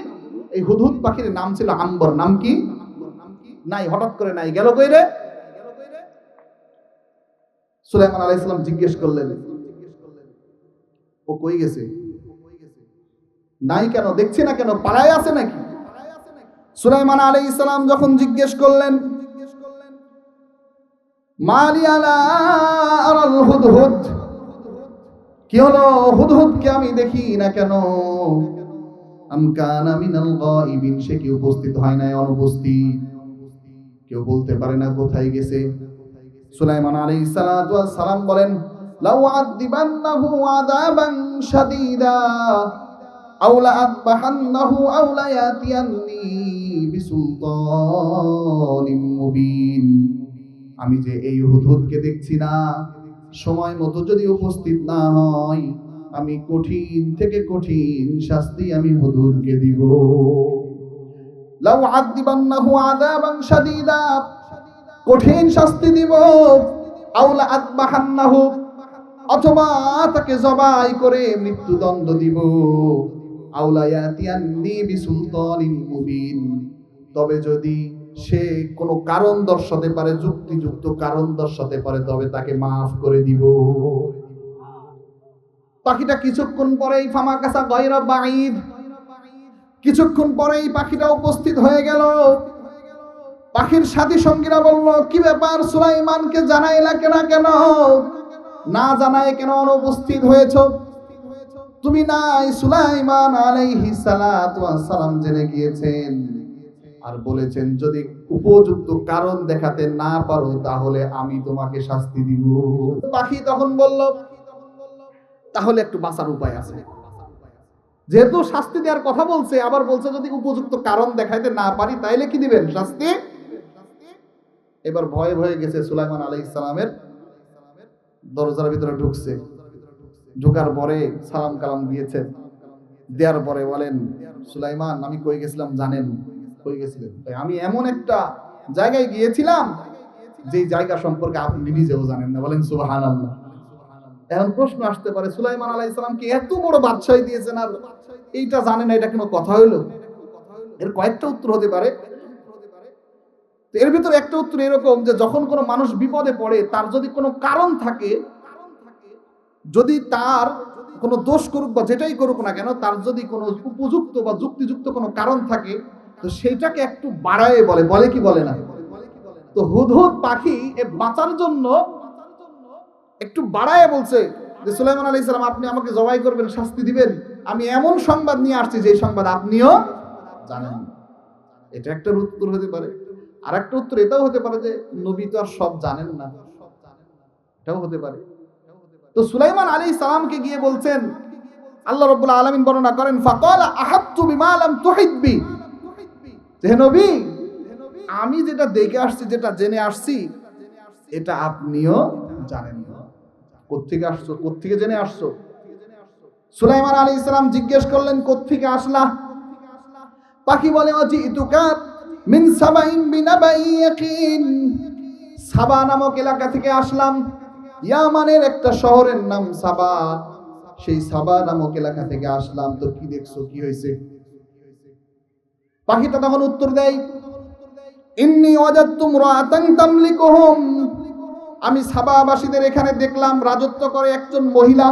এই হুদহুদ পাখির নাম ছিল আম্বর। নাম কি? নাই, হঠাৎ করে নাই, গেল কই রে? সুলাইমান আলাইহিস সালাম জিজ্ঞেস করলেন, ও কই গেছে? নাই কেন? দেখছি না কেন? পালায় আছে নাকি? সুলাইমান আলাইহিস সালাম যখন জিজ্ঞেস করলেন, মালি আলা আরাল হুদহুদ, কি হলো? হুদহুদকে আমি দেখি না কেন? আম কানা মিনাল গায়বিন, সে কি উপস্থিত হয় নাই, অনুপস্থিত? কেউ বলতে পারে না কোথায় গেছে। সুলাইমান আলাইহিস সালাতু ওয়াস সালাম বলেন, লাউ আযদিবান্নাহু আযাবান শাদীদা আও লা আযবাহান্নাহু আও লা ইয়াতিয়ান্নি বিসুলতানিন মুবিন। আমি যে এই হুদহুদকে দেখছি না, সময় মতো যদি উপস্থিত না হয়, আমি কঠিন থেকে কঠিন শাস্তি আমি হুদহুদকে দিব। লাউ আযদিবান্নাহু আযাবান শাদীদা, কঠিন শাস্তি দিব। আউলা আযবাহান্নাহু, অথবা তাকে জবাই করে মৃত্যুদণ্ড দিব। আউলা ইয়াতিয়ান্নি বিসুলতানিন মুবিন, তবে যদি সে কোনো কারণ দর্শাতে পারে, যুক্তিযুক্ত কারণ দর্শাতে পারে, তবে তাকে মাফ করে দিব। পাখিটা কিছুক্ষণ পরেই ফামাকাসা গায়রা বাঈদ, কিছুক্ষণ পরেই পাখিটা উপস্থিত হয়ে গেল। পাখির সাথী সঙ্গীরা বলল, কি ব্যাপার, সুলাইমানকে জানাইলা কেন? কেন না জানায় কেন অনুপস্থিত হয়েছ? তুমি নাই? সুলাইমান আলাইহিস সালাতু ওয়াস সালাম জেনে গিয়েছেন আর বলেছেন যদি উপযুক্ত কারণ দেখাতে না পারো তাহলে আমি তোমাকে শাস্তি দিব। পাখি তখন বলল, তাহলে একটু বাঁচার উপায় আছে। যেহেতু শাস্তি দেওয়ার কথা বলছে, আবার বলছে যদি উপযুক্ত কারণ দেখাইতে না পারি তাইলে কি দিবেন? শাস্তি। এবার ভয়ে ভয়ে গেছে সুলাইমান আলাইহিস সালামের দরজার ভিতরে ঢুকছে। ঢোকার পরে সালাম কালাম দিয়েছেন, দেওয়ার পরে বলেন, সুলাইমান আমি কই গেছিলাম জানেন? কই গেছিলেন? আমি এমন একটা জায়গায় গিয়েছিলাম যে জায়গা সম্পর্কে আপনি নিজেও জানেন না। বলেন সুবহানাল্লাহ। এখন প্রশ্ন আসতে পারে, সুলাইমান আলাইহিস সালাম কি এত বড় বাদশাহী দিয়েছেন আর এইটা জানেন না, এটা কোনো কথা হইলো? এর কয়েকটা উত্তর হতে পারে। এর ভিতরে একটা উত্তর এরকম যে যখন কোনো মানুষ বিপদে পড়ে, তার যদি কোনো কারণ থাকে, যদি তার কোনো দোষ করুক বা যেটাই করুক না কেন, তার যদি কোনো উপযুক্ত বা যুক্তিযুক্ত কোনো কারণ থাকে, তো সেইটাকে একটু বাড়ায় বলে। বলে কি বলে না? তো হুদহুদ পাখি এ বাঁচার জন্য একটু বাড়ায় বলছে যে সুলাইমান আলাইহিস সালাম আপনি আমাকে জবাই করবেন, শাস্তি দিবেন, আমি এমন সংবাদ নিয়ে আসছি যে সংবাদ আপনিও জানেন। এটা একটা উত্তর হতে পারে। আর একটা উত্তর এটাও হতে পারে যে নবী তো আর সব জানেন না, এটাও হতে পারে। তো সুলাইমান আলাইহিস সালামকে গিয়ে বলছেন, আল্লাহ রাব্বুল আলামিন বর্ণনা করেন, ফাকালা আহাত্তু বিমা লাম তুহিত বি, হে নবী, আমি যেটা দেখে আসছি, যেটা জেনে আসছি, এটা আপনিও জানেন না। কোত্থেকে আসছো, কোত্থেকে জেনে আসছো? সুলাইমান আলাইহিস সালাম জিজ্ঞেস করলেন, কোত্থেকে আসলা? পাখি বলে, ওয়াজিতুকা মিন সাবাইন বিনাবাই ইয়াকিন, সাবা নামক এলাকা থেকে আসলাম। ইয়ামানের একটা শহরের নাম সাবা, সেই সাবা নামক এলাকা থেকে আসলাম। তো কি দেখছো, কি হয়েছে? পাখিটা তখন উত্তর দেয়, ইন্নী ওয়াজাদতু ইমরাআতান তামলিকুহুম, আমি সাবাবাসীদের এখানে দেখলাম রাজত্ব করে একজন মহিলা,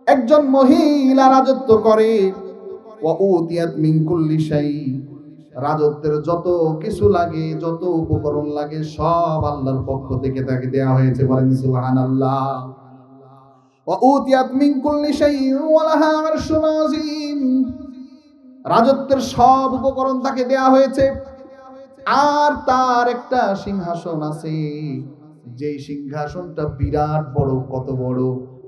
একজন মহিলা রাজত্ব করে। ওয়া উতিয়াত মিন কুল্লি শাই, রাজত্বের যত কিছু লাগে, যত উপকরণ লাগে, সব আল্লাহর পক্ষ থেকে তাকে দেয়া হয়েছে। বলেন সুবহানাল্লাহ। ওয়া উতিয়াত মিন কুল্লি শাই ওয়া লাহা আরশুন আযীম, রাজত্বের সব উপকরণ তাকে দেয়া হয়েছে, আর তার একটা সিংহাসন আছে, যেই সিংহাসনটা বিরাট বড়। কত বড়?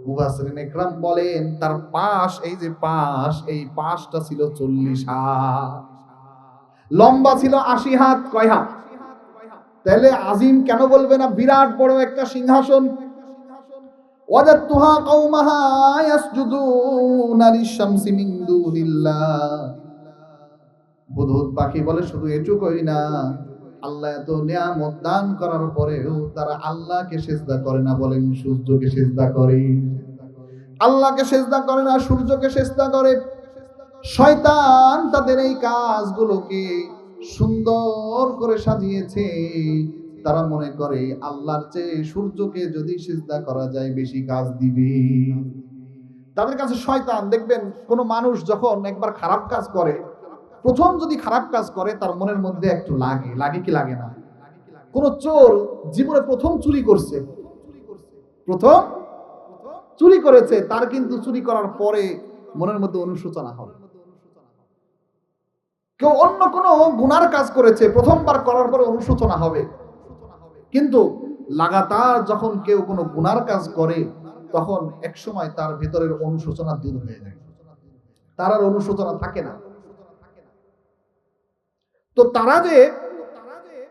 মুফাসসিরিন ইকরাম বলেন, তার পাশ, এই যে পাশ, এই পাশটা ছিল 40 হাত, লম্বা ছিল 80 হাত। কয় হাত? তাহলে আজিম কেন বলবে না? বিরাট বড় একটা সিংহাসন। ওয়াজাতুহা কওমাহা ইয়াসজুদুনা লিশ-শামসি মিন দুনিল্লাহ, হুদহুদ পাখি বলে, শুধু এটুকুই না, আল্লাহ এত নিয়ামত দান করার পরেও তারা আল্লাহকে সিজদা করে না। বলেন, সূর্যকে সিজদা করে, আল্লাহকে সিজদা করে না, সূর্যকে সিজদা করে। শয়তান তাদের এই কাজগুলোকে সুন্দর করে সাজিয়েছে। তারা মনে করে আল্লাহর চেয়ে সূর্যকে যদি সিজদা করা যায় বেশি কাজ দিবে। তাদের কাছে শয়তান, দেখবেন কোন মানুষ যখন একবার খারাপ কাজ করে, প্রথম যদি খারাপ কাজ করে তার মনের মধ্যে একটু লাগে, লাগে কি লাগে না? কোন চোর জীবনে প্রথম চুরি করছে, প্রথম চুরি করেছে, তার কিন্তু চুরি করার পরে মনের মধ্যে অনুশোচনা হবে। কেউ অন্য কোনো গুনার কাজ করেছে, প্রথমবার করার পরে অনুশোচনা হবে, কিন্তু লাগাতার যখন কেউ কোনো গুনার কাজ করে, তখন এক সময় তার ভিতরের অনুশোচনা দূর হয়ে যায়, তার আর অনুশোচনা থাকে না। তো তারা যে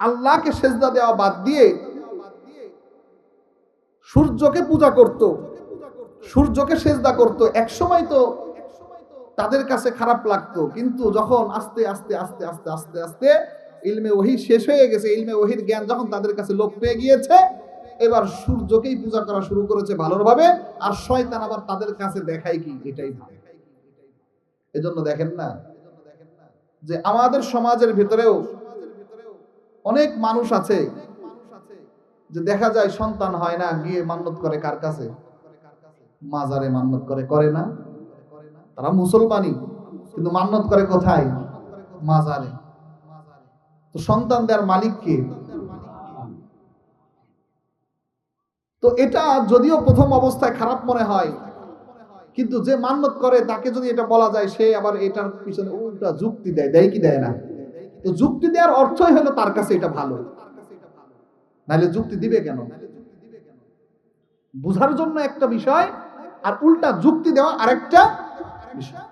আল্লাহকে সেজদা দেওয়া বাদ দিয়ে সূর্যকে পূজা করত, সূর্যকে সেজদা করত, এক সময় তো তাদের কাছে খারাপ লাগতো, কিন্তু যখন আস্তে আস্তে আস্তে আস্তে আস্তে আস্তে ইলমে ওহী শেষ হয়ে গেছে, ইলমে ওহীর জ্ঞান যখন তাদের কাছে লোপ পেয়ে গিয়েছে, এবার সূর্যকেই পূজা করা শুরু করেছে ভালোভাবে। আর শয়তান আবার তাদের কাছে দেখায় কি? এটাই ভালো। এজন্য দেখেন না যে আমাদের সমাজের ভিতরেও অনেক মানুষ আছে যে দেখা যায় সন্তান হয় না, গিয়ে মান্নত করে কার কাছে? মাজারে মান্নত করে। করে না? তারা মুসলমানই, কিন্তু মান্নত করে কোথায়? মাজারে। তো সন্তান দেওয়ার মালিক কে? তো এটা যদিও প্রথম অবস্থায় খারাপ মনে হয়, কিন্তু যে মান্নত করে তাকে যদি এটা বলা যায়, সে আবার এটার পিছনে উল্টা যুক্তি দেয়। দেয় কি দেয় না? তো যুক্তি দেওয়ার অর্থই হলো তার কাছে এটা ভালো, নাহলে যুক্তি দিবে কেন? বুঝার জন্য একটা বিষয়, আর উল্টা যুক্তি দেওয়া আরেকটা বিষয়।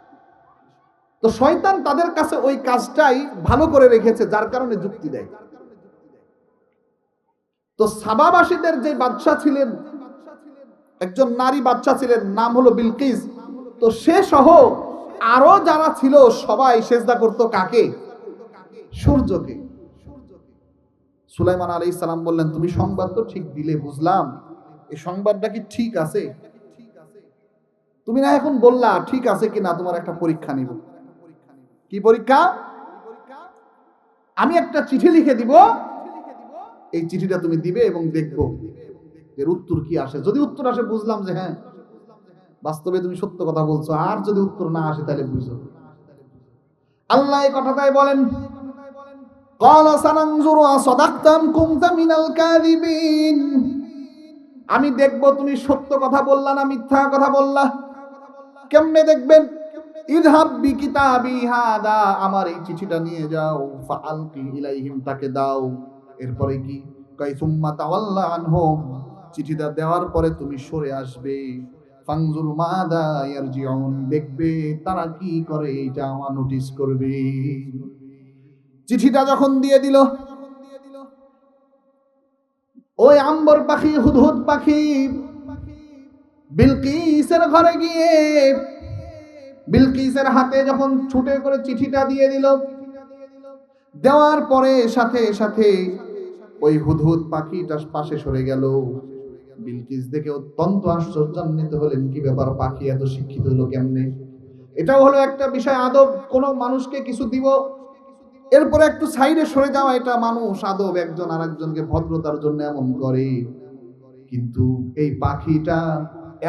তো শয়তান তাদের কাছে ওই কাজটাই ভালো করে রেখেছে, যার কারণে যুক্তি দেয়। তো সাবাবাসীদের যে বাদশা ছিলেন, একজন নারী বাদশা ছিলেন, নাম হলো বিলকিস। তো সে সহ আরো যারা ছিল সবাই সেজদা করত কাকে? সূর্যকে। সুলাইমান আলাইহিস সালাম বললেন, তুমি সংবাদ তো ঠিক দিলে, বুঝলাম, এই সংবাদটা কি ঠিক আছে? তুমি না এখন বললা ঠিক আছে কিনা, তোমার একটা পরীক্ষা নিব। কি পরীক্ষা? আমি একটা চিঠি লিখে দিব, এই চিঠিটা তুমি দিবে এবং দেখবো এর উত্তর কি আসে। যদি উত্তর আসে বুঝলাম যে হ্যাঁ, বাস্তবে তুমি সত্য কথা বলছো, আর যদি উত্তর না আসে তাহলে বুঝো। আল্লাহ এই কথাটাই বলেন, ক্বালা সানানজুরু আসাদাকতাম কুনতা মিনাল কাযিবিন, আমি দেখব তুমি সত্য কথা বললা না মিথ্যা কথা বললা। কেমনে দেখবেন? ইযহাব বিকিতাবি হাদা, আমার এই চিঠিটা নিয়ে যাও, ফাআলকি ইলাইহিম, তাকে দাও। এরপরে কি? কাই সুম্মা তাওয়াল্লা আনহুম, চিঠিটা দেওয়ার পরে তুমি সরে আসবে, ফানজুর মাদা ইয়ারজিউন, দেখবে তারা কি করে, এটা আমার নোটিস করবে। চিঠিটা যখন দিয়ে দিল, ওই আম্বর পাখি, হুদহুদ পাখি বিলকিসের ঘরে গিয়ে বিলকিসের হাতে যখন ছুটে করে চিঠিটা দিয়ে দিল, দেওয়ার পরে সাথে সাথে ওই হুদহুদ পাখিটা পাশে সরে গেল। বিলকিস দেখে অত্যন্ত আশ্চর্যান্বিত হলেন, কি ব্যাপার, পাখি এত শিক্ষিত হলো কেমনে? এটাও হলো একটা বিষয়, আদব। কোন মানুষকে কিছু দিব, এরপরে একটু সাইডে সরে যাওয়া, এটা মানুষ, আদব। একজন আরেকজনকে ভদ্রতার জন্য এমন করে। কিন্তু এই পাখিটা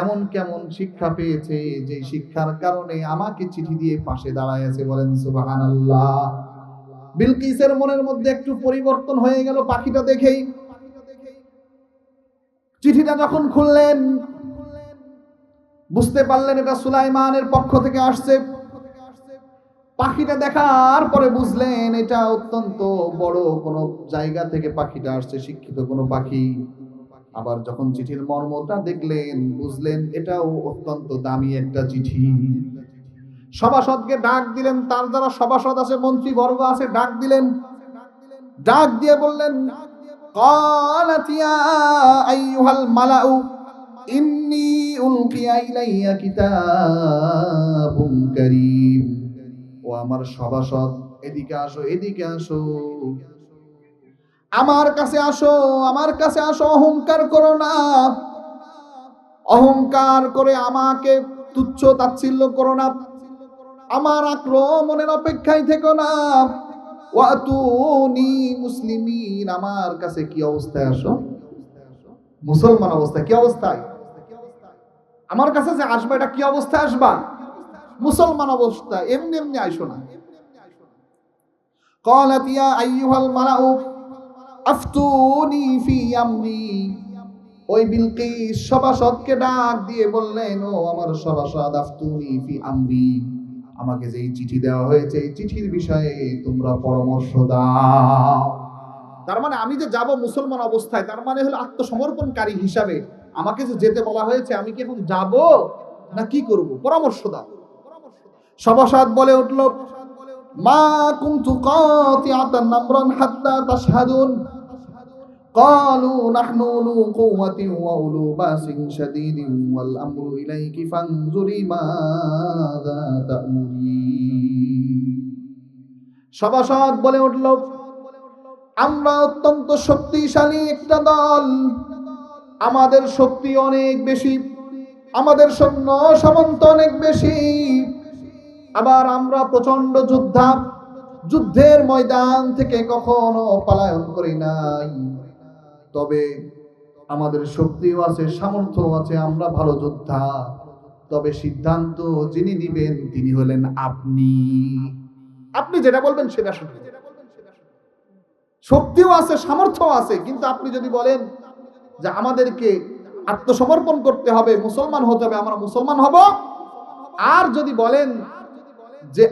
এমন কেমন শিক্ষা পেয়েছে, যে শিক্ষার কারণে আমাকে চিঠি দিয়ে পাশে দাঁড়ায় আছে। বলেন সুবহানাল্লাহ। বিলকিসের মনের মধ্যে একটু পরিবর্তন হয়ে গেল পাখিটা দেখেই। চিঠিটা যখন খুললেন, বুঝতে পারলেন এটা সুলাইমানের পক্ষ থেকে আসছে। পাখিটা দেখার পরে বুঝলেন এটা অত্যন্ত বড় কোনো জায়গা থেকে পাখিটা আসছে, শিক্ষিত কোনো পাখি। আবার যখন চিঠির মর্মটা দেখলেন, বুঝলেন এটাও অত্যন্ত দামি একটা চিঠি। সভাসদকে ডাক দিলেন, তার যারা সভাসদ আছে, মন্ত্রীবর্গ আছে, ডাক দিলেন। ডাক দিয়ে বললেন, ক্বালাত ইয়া আইয়ুহাল মালাউ ইন্নী উলকিয়া ইলাইয়া কিতাবুন কারীম। ও আমার সভাসদ, এদিকে আসো, এদিকে আসো, আমার কাছে আসো, আমার কাছে আসো। অহংকার করো না, অহংকার করে আমাকে তুচ্ছ তাচ্ছিল্য করো না, আমার আক্রমণের অপেক্ষায় থেকো না। ওয়াতুনি মুসলিমিন, আমার কাছে কি অবস্থায় আসো? মুসলমান অবস্থায়। কি অবস্থায়? আমার কাছে যে আসবা, এটা কি অবস্থায় আসবা? মুসলমান অবস্থায়, এমনি এমনি আইসো না। ক্বালাত ইয়া আইয়ুহাল মালাউ আফতুনি ফি আমরি। ওই বিলকিস সভাসদকে ডাক দিয়ে বললেন, ও আমার সভাসদ, আফতুনি ফি আমরি, আমাকে যে চিঠি দেওয়া হয়েছে, এই চিঠির বিষয়ে তোমরা পরামর্শ দাও। তার মানে আমি যে যাব মুসলমান অবস্থায়, তার মানে হলো আত্মসমর্পণকারী হিসাবে আমাকে যে যেতে বলা হয়েছে, আমি কি এখন যাব না কি করব? পরামর্শ দাও। সভাসদ বলে উঠল, মা কুনতু কাতিআতান আমরান হাত্তা তাশহাদুন। قالوا نحن أولو قوة وأولو بأس شديد والأمر إليك فانظري ماذا تأمرين। সভাসদ বলে উঠল, আমরা অত্যন্ত শক্তিশালী একটা দল, আমাদের শক্তি অনেক বেশি, আমাদের সৈন্য সামন্ত অনেক বেশি, আবার আমরা প্রচন্ড যোদ্ধা, যুদ্ধের ময়দান থেকে কখনো পলায়ন করি নাই। তবে আমাদের শক্তিও আছে, সামর্থ্য আছে, আমরা ভালো যোদ্ধা। তবে সিদ্ধান্ত যিনি নিবেন তিনি হলেন আপনি। আপনি যেটা বলবেন সেটা শুনবেন। শক্তিও আছে, সামর্থ্য আছে, কিন্তু আপনি যদি বলেন যে আমাদেরকে আত্মসমর্পণ করতে হবে, মুসলমান হতে হবে, আমরা মুসলমান হব। আর যদি বলেন যে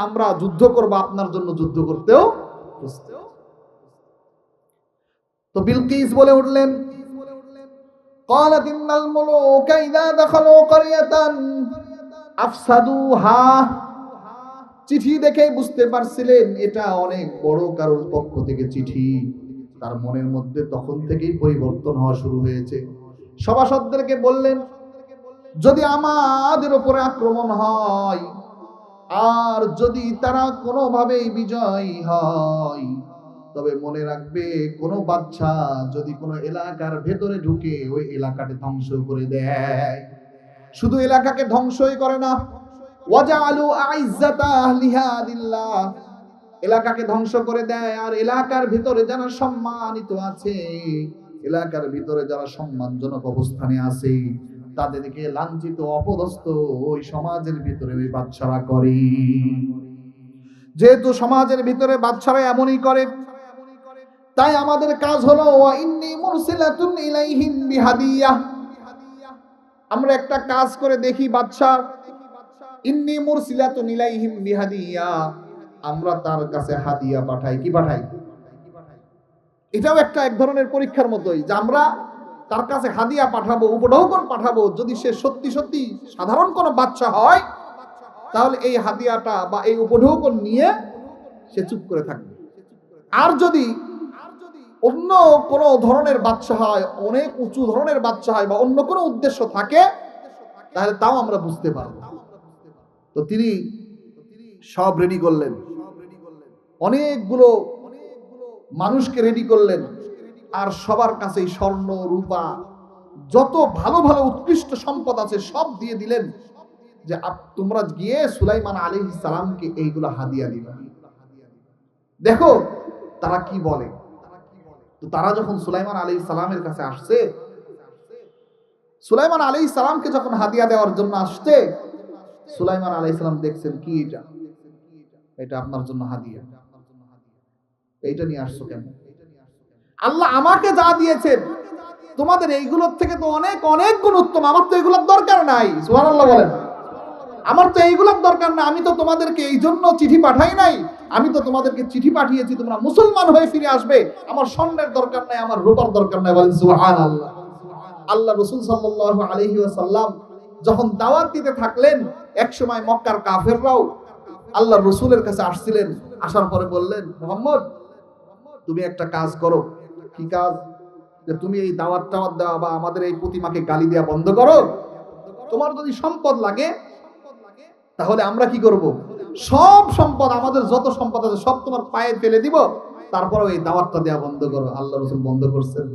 আমরা যুদ্ধ করব, আপনার জন্য যুদ্ধ করতেও প্রস্তুত। তো বিলকিস বলে উঠলেন, قالت إن الملوك إذا دخلوا قرية أفسدوها। চিঠি দেখে বুঝতে পারছিলেন এটা অনেক বড় কারোর পক্ষ থেকে চিঠি। তার মনের মধ্যে তখন থেকেই পরিবর্তন হওয়া শুরু হয়েছে। সভাসদদেরকে বললেন, যদি আমাদের উপরে আক্রমণ হয় আর যদি তারা কোনোভাবেই বিজয়ী হয়, তবে মনে রাখবে, কোন বাদশা যদি কোনো এলাকার ভেতরে ঢুকে ওই এলাকাকে ধ্বংস করে দেয়, শুধু এলাকাকে ধ্বংসই করে না, ওয়াজআলু আইজ্জাতা আহলিহা লিল্লাহ, এলাকাকে ধ্বংস করে দেয়, আর এলাকার ভিতরে যারা সম্মানিত আছে, এলাকার ভিতরে যারা সম্মানজনক অবস্থানে আছে, তাদেরকে লাঞ্ছিত অপদস্থ ওই সমাজের ভিতরে ওই বাদশারা করে। যেহেতু সমাজের ভিতরে বাদশারা এমনই করে, তাই আমাদের কাজ হলো ওয়া ইন্নী মুরসিলাতুন ইলাইহিম বিহাদিয়াহ। আমরা একটা কাজ করে দেখি বাদশা, ইন্নী মুরসিলাতুন ইলাইহিম বিহাদিয়াহ, আমরা তার কাছে হাদিয়া পাঠাই। কি পাঠাই? এটাও এক ধরনের পরীক্ষার মতোই, যে আমরা তার কাছে হাদিয়া পাঠাবো, উপঢৌকন পাঠাবো, যদি সে সত্যি সত্যি সাধারণ কোনো বাচ্চা হয় তাহলে এই হাদিয়াটা বা এই উপঢৌকন নিয়ে সে চুপ করে থাকবে। আর যদি অন্য কোনো ধরনের বাচ্চা হয়, অনেক উঁচু ধরনের বাচ্চা হয় বা অন্য কোনো উদ্দেশ্য থাকে, তাহলে তাও আমরা বুঝতে পারবো। তো তিনি সব রেডি করলেন, অনেকগুলো মানুষকে রেডি করলেন, আর সবার কাছেই স্বর্ণ রূপা যত ভালো ভালো উৎকৃষ্ট সম্পদ আছে সব দিয়ে দিলেন, যে তোমরা গিয়ে সুলাইমান আলাইহিস সালামকে এইগুলো হাদিয়া দিবা। দেখো তারা কি বলে। তো তারা যখন সুলাইমান আলাইহিস সালামের কাছে আসছে, সুলাইমান আলাইহিস সালামকে যখন হাদিয়া দেওয়ার জন্য আসছে, সুলাইমান আলাইহিস সালাম দেখছেন কি এটা, এটা আপনার জন্য হাদিয়া, এইটা নিয়ে আসছো কেন? আল্লাহ আমাকে যা দিয়েছেন তোমাদের এইগুলোর থেকে তো অনেক অনেক গুণ উত্তম, আমার তো এগুলোর দরকার নাই। সুবহানাল্লাহ বলেন। আমার তো এইগুলোর দরকার না, আমি তো তোমাদেরকে এই জন্য চিঠি পাঠাই নাই, আমি তো তোমাদেরকে চিঠি পাঠিয়েছি তোমরা মুসলমান হয়ে ফিরে আসবে, আমার স্বর্ণের দরকার নাই, আমার রূপার দরকার নাই। বলেন সুবহানাল্লাহ। আল্লাহ রাসূল সাল্লাল্লাহু আলাইহি ওয়াসাল্লাম যখন দাওয়াত দিতে থাকলেন, একসময় মক্কার কাফেররাও আল্লাহ রাসূলের কাছে আসছিলেন, আসার পরে বললেন, মুহাম্মদ তুমি একটা কাজ করো। কি কাজ? যে তুমি এই দাওয়াত দেওয়া বা আমাদের এই প্রতিমাকে গালি দেওয়া বন্ধ করো। তোমার যদি সম্পদ লাগে তাহলে আমরা কি করব? সব সম্পদ, আমাদের যত সম্পদ আছে সব তোমার পায়ে ফেলে দিব, তারপরে এই দাওয়াতটা দেওয়া বন্ধ করো। আল্লাহ রাসূল বন্ধ করছেন।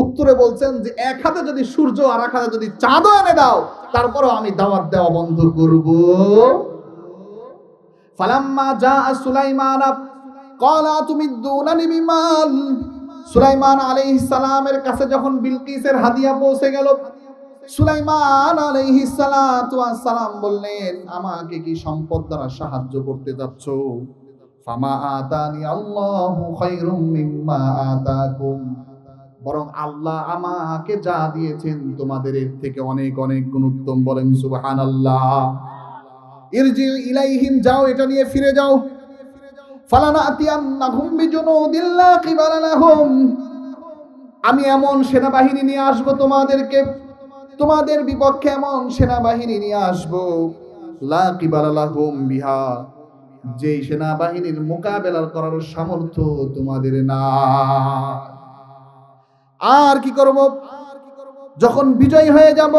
উত্তরে বলছেন যে এক হাতে যদি সূর্য আর এক হাতে যদি চাঁদও এনে দাও, তারপরেও আমি দাওয়াত দেওয়া বন্ধ করব। ফালাম্মা জাআ সুলাইমান ক্বালা তুমিদ্দুনানি বিমাল। সুলাইমান আলাইহিস সালামের কাছে যখন বিলকিসের হাদিয়া পৌঁছে গেল, সুলাইমান আলাইহিস সালাতু ওয়াস সালাম বললেন, আমাকে কি সম্পদ দ্বারা সাহায্য করতে যাচ্ছ? ফামা আতানি আল্লাহু খায়রুম মিম্মা আতাকুম। বরং আল্লাহ আমাকে যা দিয়েছেন তোমাদের এর থেকে অনেক অনেক গুণ উত্তম। বলেন সুবহানাল্লাহ। ইরজি ইলাইহিম, যাও এটা নিয়ে ফিরে যাও। ফালানাতিয়ান্নাহুম বিজুনুদিন লা কিবালা লাহুম, আমি এমন সেনাবাহিনী নিয়ে আসব তোমাদেরকে, তোমাদের বিপক্ষে এমন সেনাবাহিনী নিয়ে আসব, লা কিবালা লাহুম বিহা, যেই সেনাবাহিনীর মোকাবেলা করার সামর্থ্য তোমাদের না। আর কি করব? যখন বিজয় হয়ে যাব,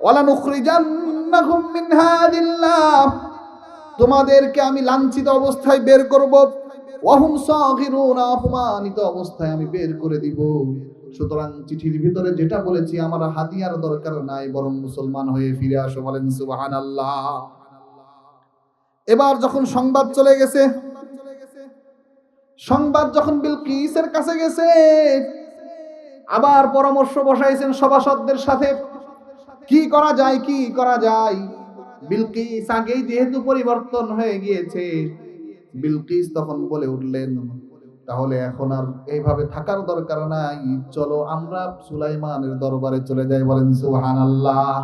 ওয়ালা নুখরিজান্নাহুম মিন হাদিল্লাহ, তোমাদেরকে আমি লাঞ্ছিত অবস্থায় বের করব, ওয়াহুম সাগিরুনা, অপমানিত অবস্থায় আমি বের করে দিব। সুতরাং চিঠির ভিতরে যেটা বলেছি, আমার হাদিয়ার দরকার নাই, বরং মুসলমান হয়ে ফিরে আসো। বলেন সুবহানাল্লাহ। এবার যখন সংবাদ চলে গেছে, সংবাদ যখন বিলকিসের কাছে গেছে, আবার পরামর্শ বসাইছেন সভাসদদের সাথে, কি করা যায়, কি করা যায়। বিলকিস আগেই যেহেতু পরিবর্তন হয়ে গিয়েছে, বিলকিস তখন বলে উঠলেন, তাহলে এখন আর এইভাবে থাকার দরকার নাই, চলো আমরা সুলাইমানের দরবারে চলে যাই। বলেন সুবহানাল্লাহ।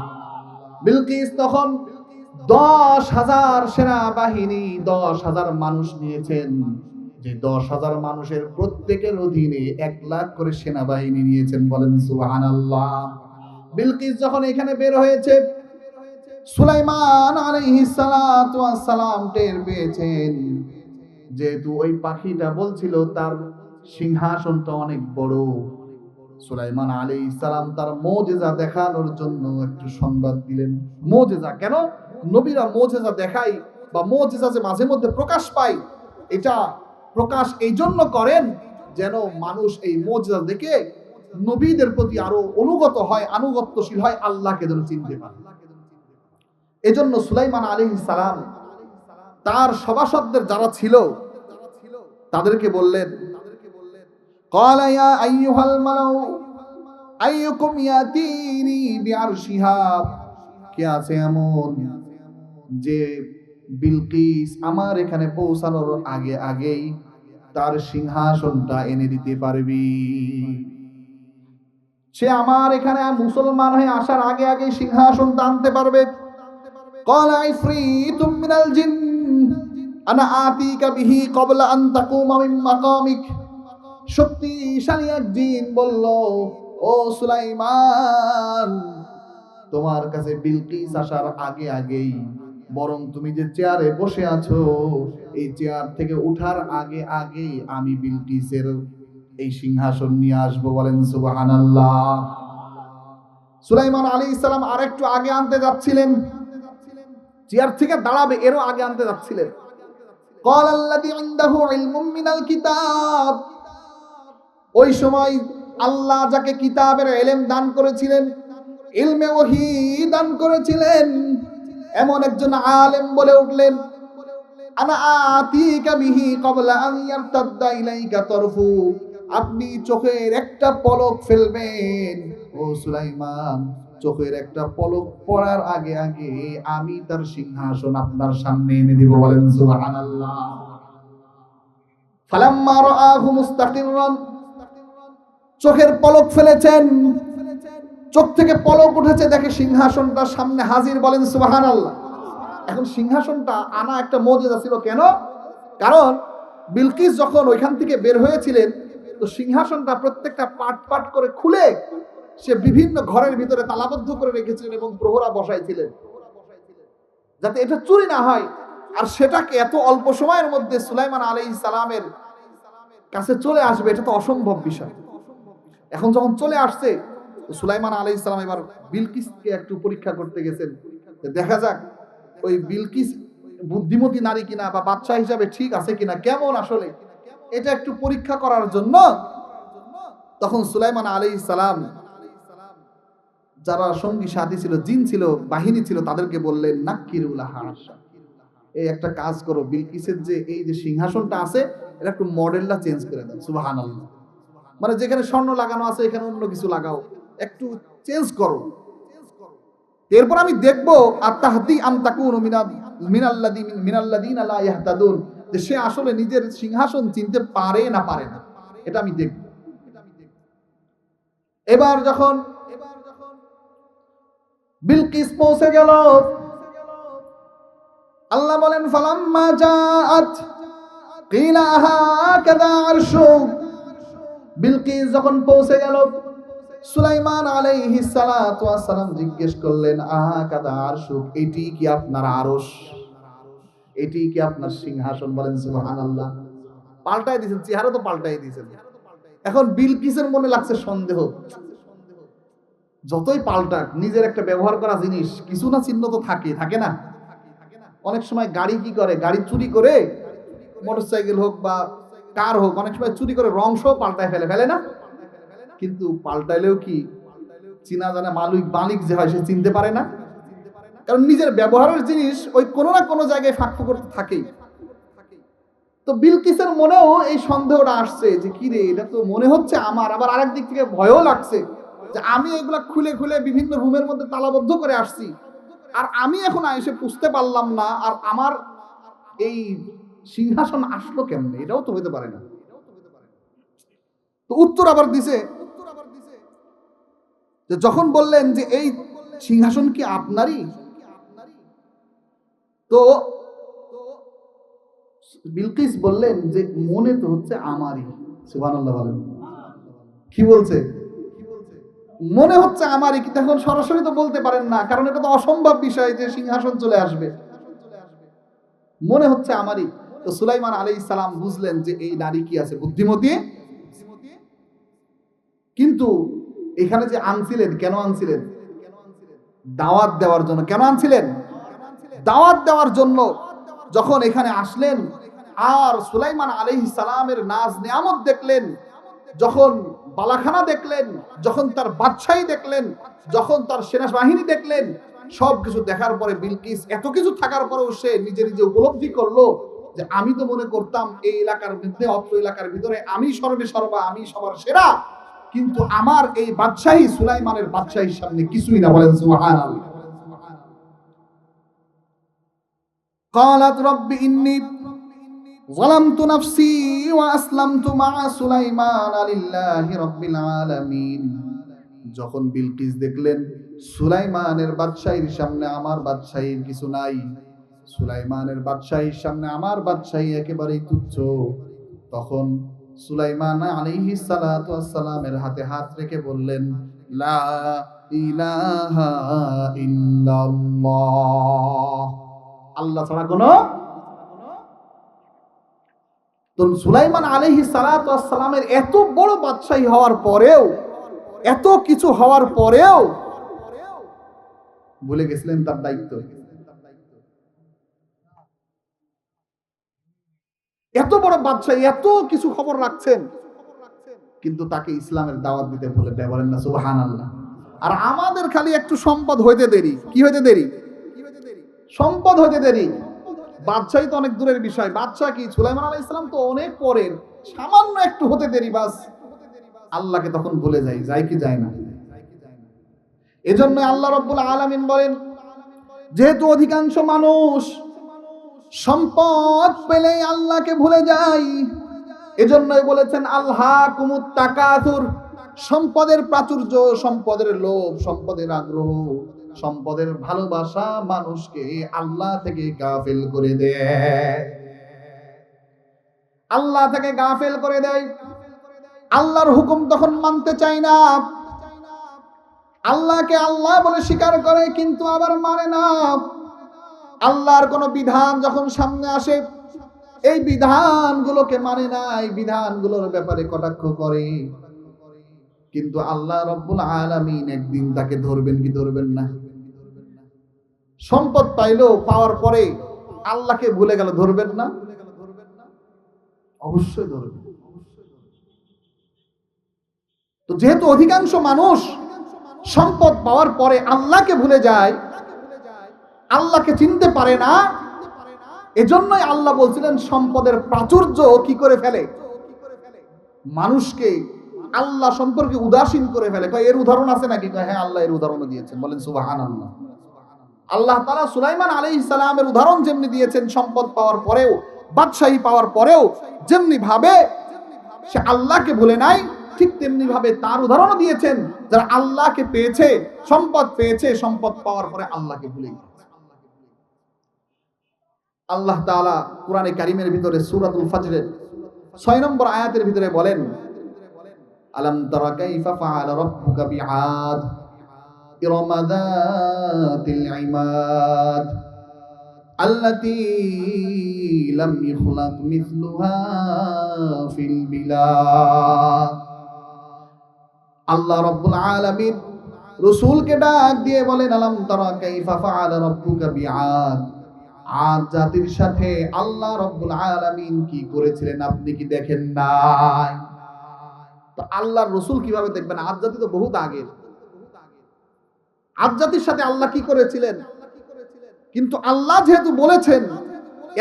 বিলকিস তখন 10,000 সেনাবাহিনী, 10,000 মানুষ নিয়েছেন, যে 10,000 মানুষের প্রত্যেকের অধীনে 1 লাখ করে সেনাবাহিনী নিয়েছেন। বলেন সুবহানাল্লাহ। বিলকিস যখন এখানে বের হয়েছে, সুলাইমান আলাইহিস সালাতু ওয়াস সালাম টের পেয়েছেন, যেহেতু ওই পাখিটা বলছিল তার সিংহাসনটা অনেক বড়। সুলাইমান আলাইহিস সালাম তার মুজিজা দেখানোর জন্য একটু সংবাদ দিলেন। মুজিজা কেন? নবীরা মুজিজা দেখায় বা মুজিজা যে মাঝে মধ্যে প্রকাশ পায়, এটা প্রকাশ এই জন্য করেন যেন মানুষ এই মুজিজা দেখে নবীদের প্রতি আরো অনুগত হয়, আনুগত্যশীল হয়, আল্লাহকে যেন চিনতে পারে। এজন্য সুলাইমান আলাইহিস সালাম তার সভাসদদের যারা ছিল তাদেরকে বললেন, ক্বালা ইয়া আইয়ুহাল মালাউ আইয়ুকুম ইয়াতিনি বিআরশিহা, কে আছে এমন যে বিলকিস আমার এখানে পৌঁছানোর আগে আগেই তার সিংহাসনটা এনে দিতে পারবি? সে আমার এখানে মুসলমান হয়ে আসার আগে আগে সিংহাসনটা আনতে পারবে। ক্বালা ইফরিতুম মিনাল জিন আনা আতিকা বিহি ক্বাবলা আন তাকুমা মিন মাকামিক। শক্তিশালী এক জিন বলল, ও সুলাইমান, তোমার কাছে বিলকিস আসার আগে আগেই বরং তুমি যে চেয়ারে বসে আছো এই চেয়ার থেকে উঠার আগে আগেই আমি বিলকিসের এই সিংহাসন নিয়ে আসবো। বলেন সুবহানাল্লাহ। সুলাইমান আলাইহিস সালাম আরেকটু আগে আনতে যাচ্ছিলেন, চেয়ার থেকে দাঁড়াবে এরও আগে আনতে যাচ্ছিলেন। قال الذي عنده علم من الكتاب, ওই সময় আল্লাহ যাকে কিতাবের ইলম দান করেছিলেন, ইলমে ওহী দান করেছিলেন, এমন একজন আলেম বলে উঠলেন, আনা আতিকা বিহি ক্বাবলা আন ইয়ারতাদ্দা ইলাইকা তরফু, আপনি চোখের একটা পলক ফেলবেন ও সুলাইমান, চোখের একটা পলক পড়ার আগে আগে আমি তার সিংহাসন আপনার সামনে এনে দিব। বলেন সুবহানাল্লাহ। ফালাম্মা রাআহু মুস্তাকিররান, চোখের পলক ফেলেছেন, চোখ থেকে পলক উঠেছে, দেখে সিংহাসনটা সামনে হাজির। বলেন সুবহানাল্লাহ। এখন সিংহাসনটা আনা একটা মুজিজা ছিল। কেন? কারণ বিলকিস যখন ওইখান থেকে বের হয়েছিলেন তো সিংহাসনটা প্রত্যেকটা পাট পাট করে খুলে সে বিভিন্ন ঘরের ভিতরে তালাবদ্ধ করে রেখেছিলেন এবং প্রহরা বসাইছিলেন যাতে এটা চুরি না হয়। আর সেটাকে এত অল্প সময়ের মধ্যে সুলাইমান আলাইহিস সালামের কাছে চলে আসবে এটা তো অসম্ভব বিষয়। এখন যখন চলে আসছে সুলাইমান আলাইহিস সালাম এবার বিলকিসকে একটু পরীক্ষা করতে গেছেন, দেখা যাক ওই বিলকিস বুদ্ধিমতী নারী কিনা বা বাদশা হিসাবে ঠিক আছে কিনা, কেমন আসলে এটা একটু পরীক্ষা করার জন্য তখন সুলাইমান আলাইহিস সালাম যারা সঙ্গী সাথী ছিল, জিন ছিল, বাহিনী ছিল, তাদেরকে বললেন নাক্কিরুলাহা, এই একটা কাজ করো, বিলকিসের যে এই যে সিংহাসনটা আছে এটা একটু মডেলটা চেঞ্জ করে দাও। সুবহানাল্লাহ। মানে যেখানে স্বর্ণ লাগানো আছে এখানে অন্য কিছু লাগাও, একটু চেঞ্জ করো। এরপর আমি দেখবো আত্তাহদি আম তাকুনু মিনাল্লাযিনা লা ইয়াহতাদুন, যে সে আসলে নিজের সিংহাসন চিনতে পারে না পারে না, এটা আমি দেখব। এবার যখন বিলকিস পৌঁছে গেল, আল্লাহ বলেন ফালাম্মা জাআত কিলা হাকাযা আরশু, বিলকিস যখন পৌঁছে গেল সুলাইমান আলাইহিস সালাতু ওয়াস সালাম জিজ্ঞেস করলেন আহাকাযা আরশু, এটি কি আপনার আরশ, এটি কি আপনার সিংহাসন? বলেন সুবহানাল্লাহ। পাল্টাই দিয়েছেন, চেহারা তো পাল্টাই দিয়েছেন। এখন বিলকিসের মনে লাগছে সন্দেহ, যতই পাল্টাক নিজের একটা ব্যবহার করা জিনিস কিছু না চিহ্ন তো থাকে না। অনেক সময় গাড়ি কি করে, গাড়ি চুরি করে, মোটরসাইকেল হোক বা কার হোক, অনেক সময় চুরি করে রং সহ পাল্টায় ফেলে না? কিন্তু পাল্টাইলেও কি চিনা জানা মালিক যে হয় সে চিনতে পারে না, কারণ নিজের ব্যবহারের জিনিস ওই কোনো না কোনো জায়গায় ফাঁক করতে থাকেই। তো বিলকিসের মনেও এই সন্দেহটা আসছে যে কি রে, এটা তো মনে হচ্ছে আমার, আবার আরেক দিক থেকে ভয়ও লাগছে যে আমি এগুলা খুলে খুলে বিভিন্ন রুমের মধ্যে তালাবদ্ধ করে আসছি, আর আমি এখন এসে বুঝতে পারলাম না, আর আমার এই সিংহাসন আসলো কেমনে, এটাও তো হতে পারে না। তো উত্তর আবার দিছে যে যখন বললেন যে এই সিংহাসন কি আপনারই, তো বিলকিস বললেন যে মনে তো হচ্ছে আমারই। সুবহানাল্লাহ বলেন। কি বলছে? মনে হচ্ছে আমারই, কিন্তু এখন সরাসরি তো বলতে পারেন না, কারণ এটা তো অসম্ভব বিষয় যে সিংহাসন চলে আসবে। মনে হচ্ছে আমারই। তো সুলাইমান আলাইহিস সালাম বুঝলেন যে এই নারী কি আছে, বুদ্ধিমতী। কিন্তু এখানে যে আনছিলেন, কেন আনছিলেন? দাওয়াত দেওয়ার জন্য। কেন আনছিলেন? দাওয়াত দেওয়ার জন্য। যখন এখানে আসলেন আর সুলাইমান আলাইহিস সালামের নাজ নিয়ামত দেখলেন, যখন বালাখানা দেখলেন, যখন তার বাদশাহী দেখলেন, যখন তার সেনাবাহিনী দেখলেন, সবকিছু দেখার পরে বিলকিস এত কিছু থাকার পরেও সে নিজে নিজে উপলব্ধি করলো যে আমি তো মনে করতাম এই এলাকার মধ্যে, অত্র এলাকার ভিতরে আমি সর্বা, আমি সবার সেরা, কিন্তু আমার এই বাদশাহী সুলাইমানের বাদশাহীর সামনে কিছুই না। বলেন সুবহানাল্লাহ। قالت رب إني ظلمت نفسي وأسلمت مع سليمان لله رب العالمين। যখন বিলকিস দেখলেন সুলাইমানের বাদশাহীর সামনে আমার বাদশাহীর কিছু নাই, সুলাইমানের বাদশাহীর সামনে আমার বাদশাহী একেবারেই তুচ্ছ, তখন সুলাইমান আলাইহিস সালাতু ওয়াস সালামের হাতে হাত রেখে বললেন, লা ইলাহা ইল্লাল্লাহ, আল্লাহ ছাড়া কোনো। তো সুলাইমান আলাইহিস সালাতু ওয়াস সালামের এত বড় বাদশাহী হওয়ার পরেও, এত কিছু হওয়ার পরেও ভুলে গেছিলেন তার দায়িত্ব। এত বড় বাদশাহ, এত কিছু খবর রাখছেন, কিন্তু তাকে ইসলামের দাওয়াত দিতে ভুলে যায়। বলেন না সুবহানাল্লাহ। আর আমাদের খালি একটু সম্পদ হইতে দেরি। কি হইতে দেরি? সম্পদ হইতে দেরি। বাদশাহী তো অনেক দূরের বিষয়। বাদশাহ কি, সুলাইমান আলাইহিস সালাম তো অনেক পরের, সামান্য একটু হতে দেরি, বাস আল্লাহকে তখন ভুলে যাই। যায় কি যায় না? এজন্য আল্লাহ রাব্বুল আলামিন বলেন, যেহেতু অধিকাংশ মানুষ সম্পদ পেলেই আল্লাহকে ভুলে যায়, এজন্যই বলেছেন আলহাকুমুত তাকাসুর, সম্পদের প্রাচুর্য, সম্পদের লোভ, সম্পদের আগ্রহ, সম্পদের ভালোবাসা মানুষকে আল্লাহ থেকে গাফেল করে দেয়। আল্লাহ থেকে গাফেল করে দেয়। আল্লাহর হুকুম তখন মানতে চায় না। আল্লাহকে আল্লাহ বলে স্বীকার করে, কিন্তু আবার মানে না। আল্লাহর কোন বিধান যখন সামনে আসে, এই বিধানগুলোকে মানে না, এই বিধানগুলোর ব্যাপারে কটাক্ষ করে। কিন্তু আল্লাহ রাব্বুল আলামিন একদিন তাকে ধরবেন কি ধরবেন না? সম্পদ পাইলো, পাওয়ার পরে আল্লাহকে ভুলে গেল, ধরবেন না? অবশ্যই ধরবেন। তো যেহেতু অধিকাংশ মানুষ সম্পদ পাওয়ার পরে আল্লাহকে ভুলে যায়, আল্লাহকে চিনতে পারে না, এজন্যই আল্লাহ বলছিলেন সম্পদের প্রাচুর্য কি করে ফেলে? মানুষকে আল্লাহ সম্পর্কে উদাসীন করে ফেলে। এর উদাহরণ আছে নাকি? হ্যাঁ, আল্লাহ এর উদাহরণও দিয়েছেন। বলেন সুবহানাল্লাহ। আল্লাহ তাআলা সুলাইমান আলাইহিস সালামের উদাহরণ যেমনি দিয়েছেন, সম্পদ পাওয়ার পরেও, বাদশাহী পাওয়ার পরেও যেমনি ভাবে সে আল্লাহকে ভুলে নাই, ঠিক তেমনি ভাবে তার উদাহরণও দিয়েছেন যারা আল্লাহকে পেয়েছে, সম্পদ পেয়েছে, সম্পদ পাওয়ার পরে আল্লাহকে ভুলে গেছে। আল্লাহ তাআলা কোরআনে কারীমের ভিতরে সূরাতুল ফজরের 6 নম্বর আয়াতের ভিতরে বলেন, আলাম তারা কাইফা ফাআলা রাব্বুকা বিআদ ইরমা যাতিল ইমাদ আল্লাতী লাম ইখলাক মিসলুহা ফিল বিলাদ। আল্লাহ রাব্বুল আলামিন রাসূলকে ডাক দিয়ে বলেন, আলাম তারা কাইফা ফাআলা রাব্বুকা বিআদ, আদ জাতির সাথে আল্লাহ রাব্বুল আলামিন কি করেছিলেন আপনি কি দেখেন নাই? তো আল্লাহর রাসূল কিভাবে দেখবেন? আদ জাতি তো বহুত আগের। আদ জাতির সাথে আল্লাহ কি করেছিলেন? কিন্তু আল্লাহ যেহেতু বলেছেন,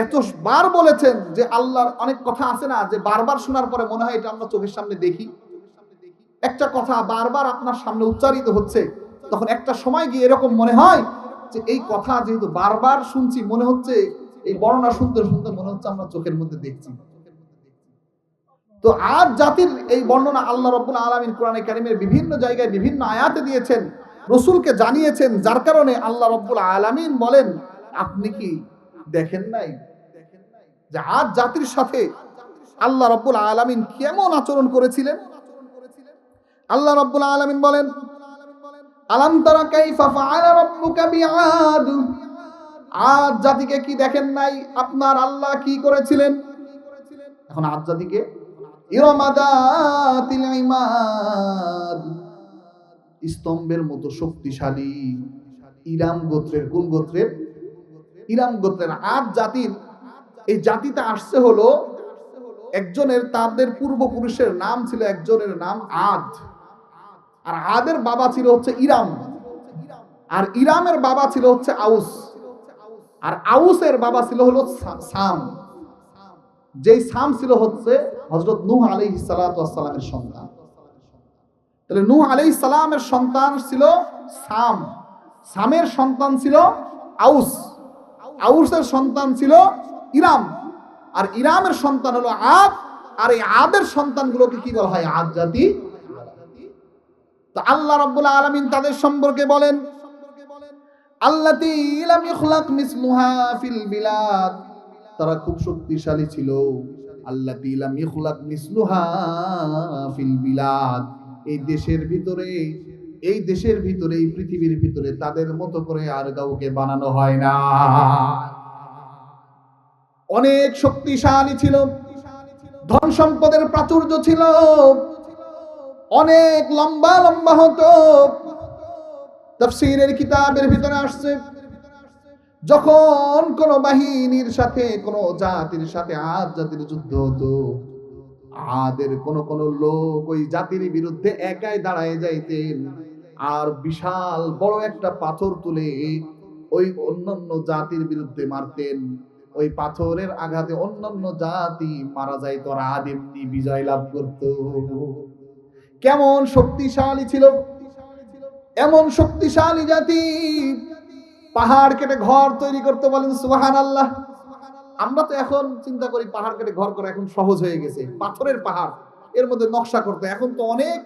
এতবার বলেছেন, যে আল্লাহর অনেক কথা আছে না, যে বারবার শোনার পরে মনে হয় এটা আমরা চোখের সামনে দেখি। একটা কথা বারবার আপনার সামনে উচ্চারিত হচ্ছে, তখন একটা সময় গিয়ে এরকম মনে হয় যে এই কথা যেহেতু বারবার শুনছি, মনে হচ্ছে এই বর্ণনা শুনতে শুনতে মনে হচ্ছে আমরা চোখের মধ্যে দেখছি। তো আদ জাতির এই বর্ণনা আল্লাহ রাব্বুল আলামিন কোরআনে কারীমের বিভিন্ন জায়গায় বিভিন্ন আয়াতে দিয়েছেন, রাসূলকে জানিয়েছেন, যার কারণে আল্লাহ রাব্বুল আলামিন বলেন, আপনি কি দেখেন নাই যে আদ জাতির সাথে আল্লাহ রাব্বুল আলামিন কেমন আচরণ করেছিলেন? আল্লাহ রাব্বুল আলামিন বলেন, আলাম তারা কাইফা ফাআলা রাব্বুকা বিআদ, আদ জাতিকে কি দেখেন নাই আপনার আল্লাহ কি করেছিলেন? এখন আদ জাতিকে ইরমা যাতিল ইমাদ, স্তম্ভের মতো শক্তিশালী, ইরাম গোত্রের। কোন গোত্রের? ইরাম গোত্রের। আদ জাতির এই জাতিতে আসছে হলো একজনের, তাদের পূর্বপুরুষের নাম ছিল, একজনের নাম আদ। আর আদের বাবা ছিল হচ্ছে ইরাম, আর ইরামের বাবা ছিল হচ্ছে আউস, আর আউসের বাবা ছিল হলো সাম। যেই সাম ছিল হচ্ছে হযরত নূহ আলাইহিস সালাতু ওয়াস সালামের সন্তান। তাহলে নূহ আলাইহিস সালামের সন্তান ছিল সাম, সামের সন্তান ছিল আউস, আউসের সন্তান ছিল ইরাম, আর ইরামের সন্তান হলো আদ, আর এই আদের সন্তানগুলোকে কি বলা হয়? আদ জাতি। তো আল্লাহ রাব্বুল আলামিন তাদের সম্পর্কে বলেন, আল্লাতী লাম ইখলাক মিসলুহা ফিল বিলাদ, তারা খুব শক্তিশালী ছিল, আল্লাতী লাম ইখলাক মিসলুহা ফিল বিলাদ, এই দেশের ভিতরে এই পৃথিবীর ভিতরে তাদের মতো করে আর কাউকে বানানো হয় না। অনেক শক্তিশালী ছিল, ধন সম্পদের প্রাচুর্য ছিল, অনেক লম্বা লম্বা হতো। তাফসীরের কিতাবের ভিতরে আসছে, যখন কোন বাহিনীর সাথে কোন জাতির সাথে আদ জাতির যুদ্ধ হতো, আদের কোন কোন লোক ওই জাতির বিরুদ্ধে একাই দাঁড়ায় যাইতেন, আর বিশাল বড় একটা পাথর তুলে ওই অন্যান্য জাতির বিরুদ্ধে মারতেন। ওই পাথরের আঘাতে অন্যান্য জাতি মারা যাইত, আর আদ এমনি বিজয় লাভ করত। কেমন শক্তিশালী ছিল, এমন শক্তিশালী জাতি পাহাড় কেটে ঘর তৈরি করতে, বলেন সুবহানাল্লাহ। আমরা তো এখন চিন্তা করি পাহাড় কেটে ঘর করা এখন সহজ হয়ে গেছে, পাথরের পাহাড় এর মধ্যে নকশা করতে এখন তো অনেক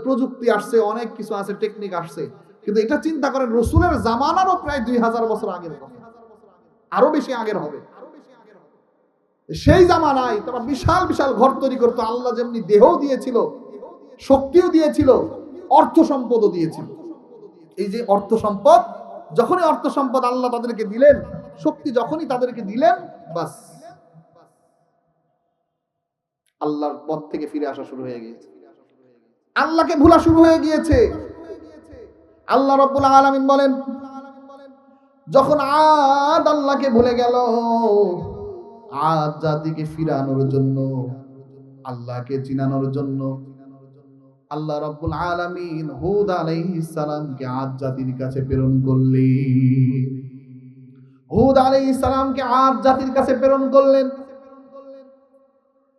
প্রযুক্তি আসছে, অনেক কিছু আছে, টেকনিক আসছে। কিন্তু এটা চিন্তা করেন রাসূলের জামানারও প্রায় 2000 বছর আগের কথা, আরো বেশি আগের হবে। সেই জামানায় তারা বিশাল বিশাল ঘর তৈরি করতো। আল্লাহ যেমনি দেহও দিয়েছিল, শক্তিও দিয়েছিল, অর্থ সম্পদও দিয়েছিল। এই যে অর্থ সম্পদ, যখনই অর্থ সম্পদ আল্লাহ তাদেরকে দিলেন, শক্তি যখনই তাদেরকে দিলেন, বাস আল্লাহর পথ থেকে ফিরে আসা শুরু হয়ে গিয়েছে, আল্লাহকে ভুলা শুরু হয়ে গিয়েছে। আল্লাহ রাব্বুল আলামিন বলেন, যখন আদ আল্লাহকে ভুলে গেল, আদ জাতিকে ফিরানোর জন্য, আল্লাহকে চিনানোর জন্য আল্লাহ রাব্বুল আলামিন হুদ আলাইহিস সালামকে আদ জাতির কাছে প্রেরণ করলেন। হুদ আলাইহিস সালামকে আদ জাতির কাছে প্রেরণ করলেন।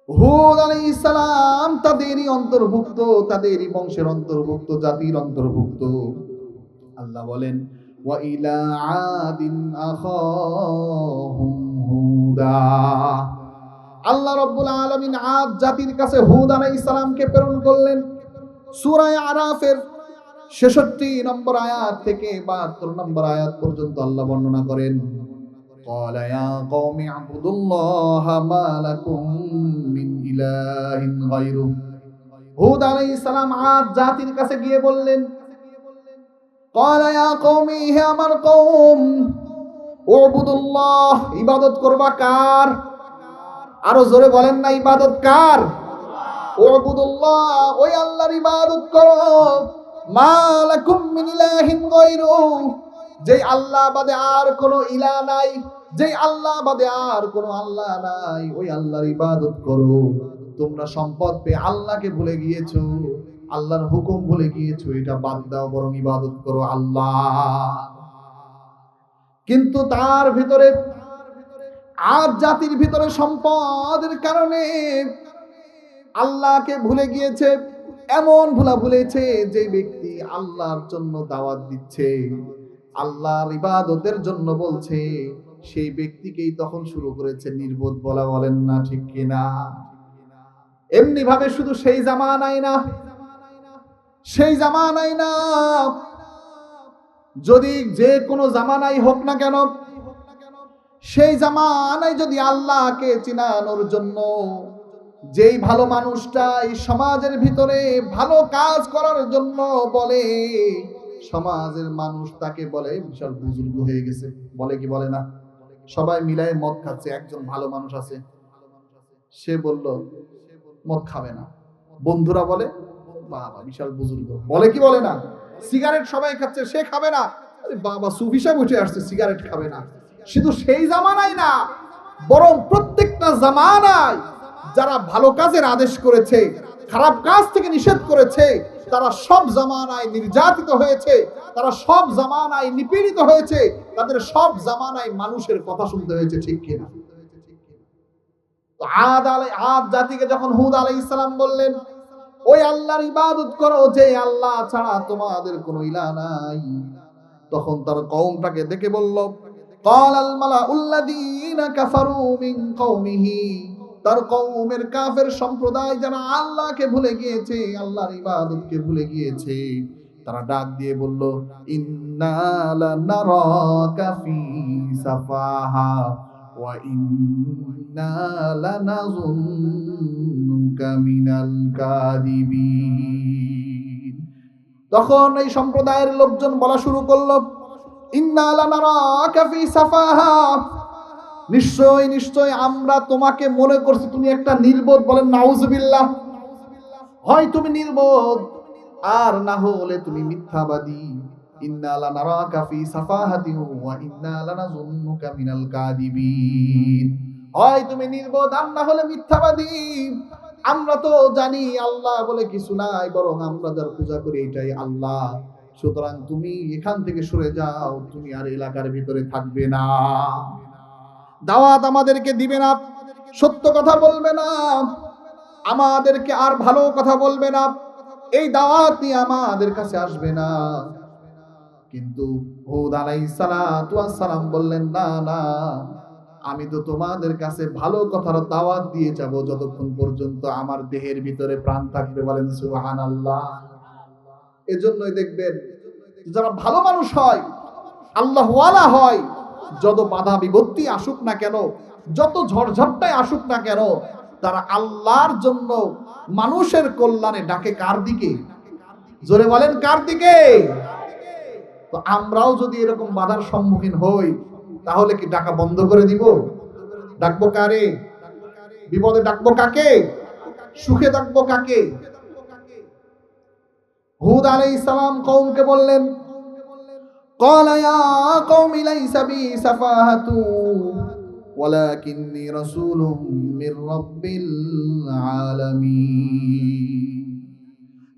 হুদ আলাইহিস সালাম তাদেরই অন্তর্ভুক্ত, তাদেরই বংশের অন্তর্ভুক্ত, জাতির অন্তর্ভুক্ত। আল্লাহ বলেন, ওয়া ইলা আদিন আখাহুম হুদা। আল্লাহ রাব্বুল আলামিন আদ জাতির কাছে হুদ আলাইহিস সালামকে প্রেরণ করলেন। সূরা আরাফের 66 নম্বর আয়াত থেকে 72 নম্বর আয়াত পর্যন্ত আল্লাহ বর্ণনা করেন, ক্বালা ইয়া কওমি আবুদুল্লাহা মা লাকুম মিন ইলাহিন গায়রু। হুদ আলাইহিস সালাম আদ জাতির কাছে গিয়ে বললেন, ক্বালা ইয়া কওমি, হে আমার কওম, উবুদুল্লাহ, ইবাদত করবা কার? আরো জোরে বলেন না, ইবাদত কার? উবুদুল্লাহ, ওই আল্লাহর ইবাদত করো। মা লাকুম মিন ইলাহিন গায়রু, যেই আল্লাহ বাদে আর কোনো ইলাহ নাই, যেই আল্লাহ বাদে আর কোনো আল্লাহ নাই, ওই আল্লাহর ইবাদত করো। তোমরা সম্পদ পেয়ে আল্লাহকে ভুলে গিয়েছো, আল্লাহর হুকুম ভুলে গিয়েছো, এটা বাদ দাও, বরং ইবাদত করো আল্লাহ। কিন্তু তার ভিতরে, আদ জাতির ভিতরে সম্পদের কারণে আল্লাহকে ভুলে গিয়েছে। এমন ভুলেছে যে ব্যক্তি আল্লাহর জন্য দাওয়াত দিচ্ছে, আল্লাহর ইবাদতের জন্য বলছে, সেই ব্যক্তিকেই তখন শুরু করেছে নির্বোধ বলা, বলেন না ঠিক কিনা? এমনি ভাবে শুধু সেই জামানায় না, সেই জামানায় না, যদি যে কোনো জামানায় হোক না কেন, সেই জামানায় যদি আল্লাহকে চিনানোর জন্য যেই ভালো মানুষটা এই সমাজের ভিতরে ভালো কাজ করার জন্য বলে, সমাজের মানুষ তাকে বলে বিশাল বুজুর্গ হয়ে গেছে, বলে কি বলে না? সবাই মিলায় মদ খাচ্ছে, একজন ভালো মানুষ আছে, সে বলল মদ খাবে না, বন্ধুরা বলে বাবা বিশাল বুজুর্গ, বলে কি বলে না? সিগারেট সবাই খাচ্ছে, সে খাবে না, আরে বাবা সুফি সাহেব উঠে আসছে, সিগারেট খাবে না। শুধু সেই জামানায় না, বরং প্রত্যেকটা জামানায় যারা ভালো কাজের আদেশ করেছে, খারাপ কাজ থেকে নিষেধ করেছে, তারা সব জামানায় নির্যাতিত হয়েছে, তারা সব জামানায় নিপীড়িত হয়েছে, তাদের সব জামানায় মানুষের কথা শুনতে হয়েছে, ঠিক কিনা? তো আদ জাতিকে যখন হুদ আলাইহিস সালাম বললেন, ওই আল্লাহর ইবাদত করো যে আল্লাহ ছাড়া তোমাদের কোনো ইলাহ নাই, তখন তার কওমটাকে দেখে বলল, ক্বালাল মালাউল্লাযীনা কাফারু মিন কওমিহি, তার কওমের কাফের সম্প্রদায় যারা আল্লাহকে ভুলে গিয়েছে, আল্লাহর ইবাদতকে ভুলে গিয়েছে, তারা ডাক দিয়ে বলল, ইন্না লানারাকা ফি সাফাহা, ওয়া ইন্না লানাযুন্নুকা মিনাল কাযিবিন। তখন এই সম্প্রদায়ের লোকজন বলা শুরু করলো, ইন্না লানারাকা ফি সাফাহা, নিশ্চয় নিশ্চয় আমরা তোমাকে মনে করছি তুমি একটা নির্বোধ। বলেন নাউজুবিল্লাহ। হয় তুমি নির্বোধ, আর না হলে তুমি মিথ্যাবাদী। ইন্না লানারাকা ফি সাফাহাতিন ওয়া ইন্না লানাযুন্নুকা মিনাল কাযিবিন। হয় তুমি নির্বোধ, আর না হলে মিথ্যাবাদী। আমরা তো জানি আল্লাহ বলে কিছু নাই, বরং আমরা যার পূজা করি এটাই আল্লাহ। সুতরাং তুমি এখান থেকে সরে যাও, তুমি আর এলাকার ভিতরে থাকবে না, দাওয়াত আমাদেরকে দিবে না, সত্য কথা বলবে না, আমাদেরকে আর ভালো কথা বলবে না, এই দাওয়াত নিয়ে আমাদের কাছে আসবে না। কিন্তু হুদ আলাইহিস সালাতু ওয়াস সালাম বললেন, না না, আমি তো তোমাদের কাছে ভালো কথার দাওয়াত দিয়ে যাব যতক্ষণ পর্যন্ত আমার দেহের ভিতরে প্রাণ থাকবে। বলেন সুবহানাল্লাহ। এজন্যই দেখবেন যারা ভালো মানুষ হয়, আল্লাহওয়ালা হয়, যত বাধা বিপত্তি আসুক না কেন, যত ঝড়ঝাপটায় আসুক না কেন, তারা আল্লাহর জন্য মানুষের কল্যাণে ডাকে। কার দিকে? জোরে বলেন, কার দিকে? তো আমরাও যদি এরকম বাধার সম্মুখীন হই, তাহলে কি ডাকা বন্ধ করে দিব? ডাকবো কারে? বিপদে ডাকবো কাকে? সুখে ডাকবো কাকে? হুদ আলাইহিস সালাম কওমকে বললেন, قال يا قوم ليس بي سفاهة ولكني رسول من رب العالمين।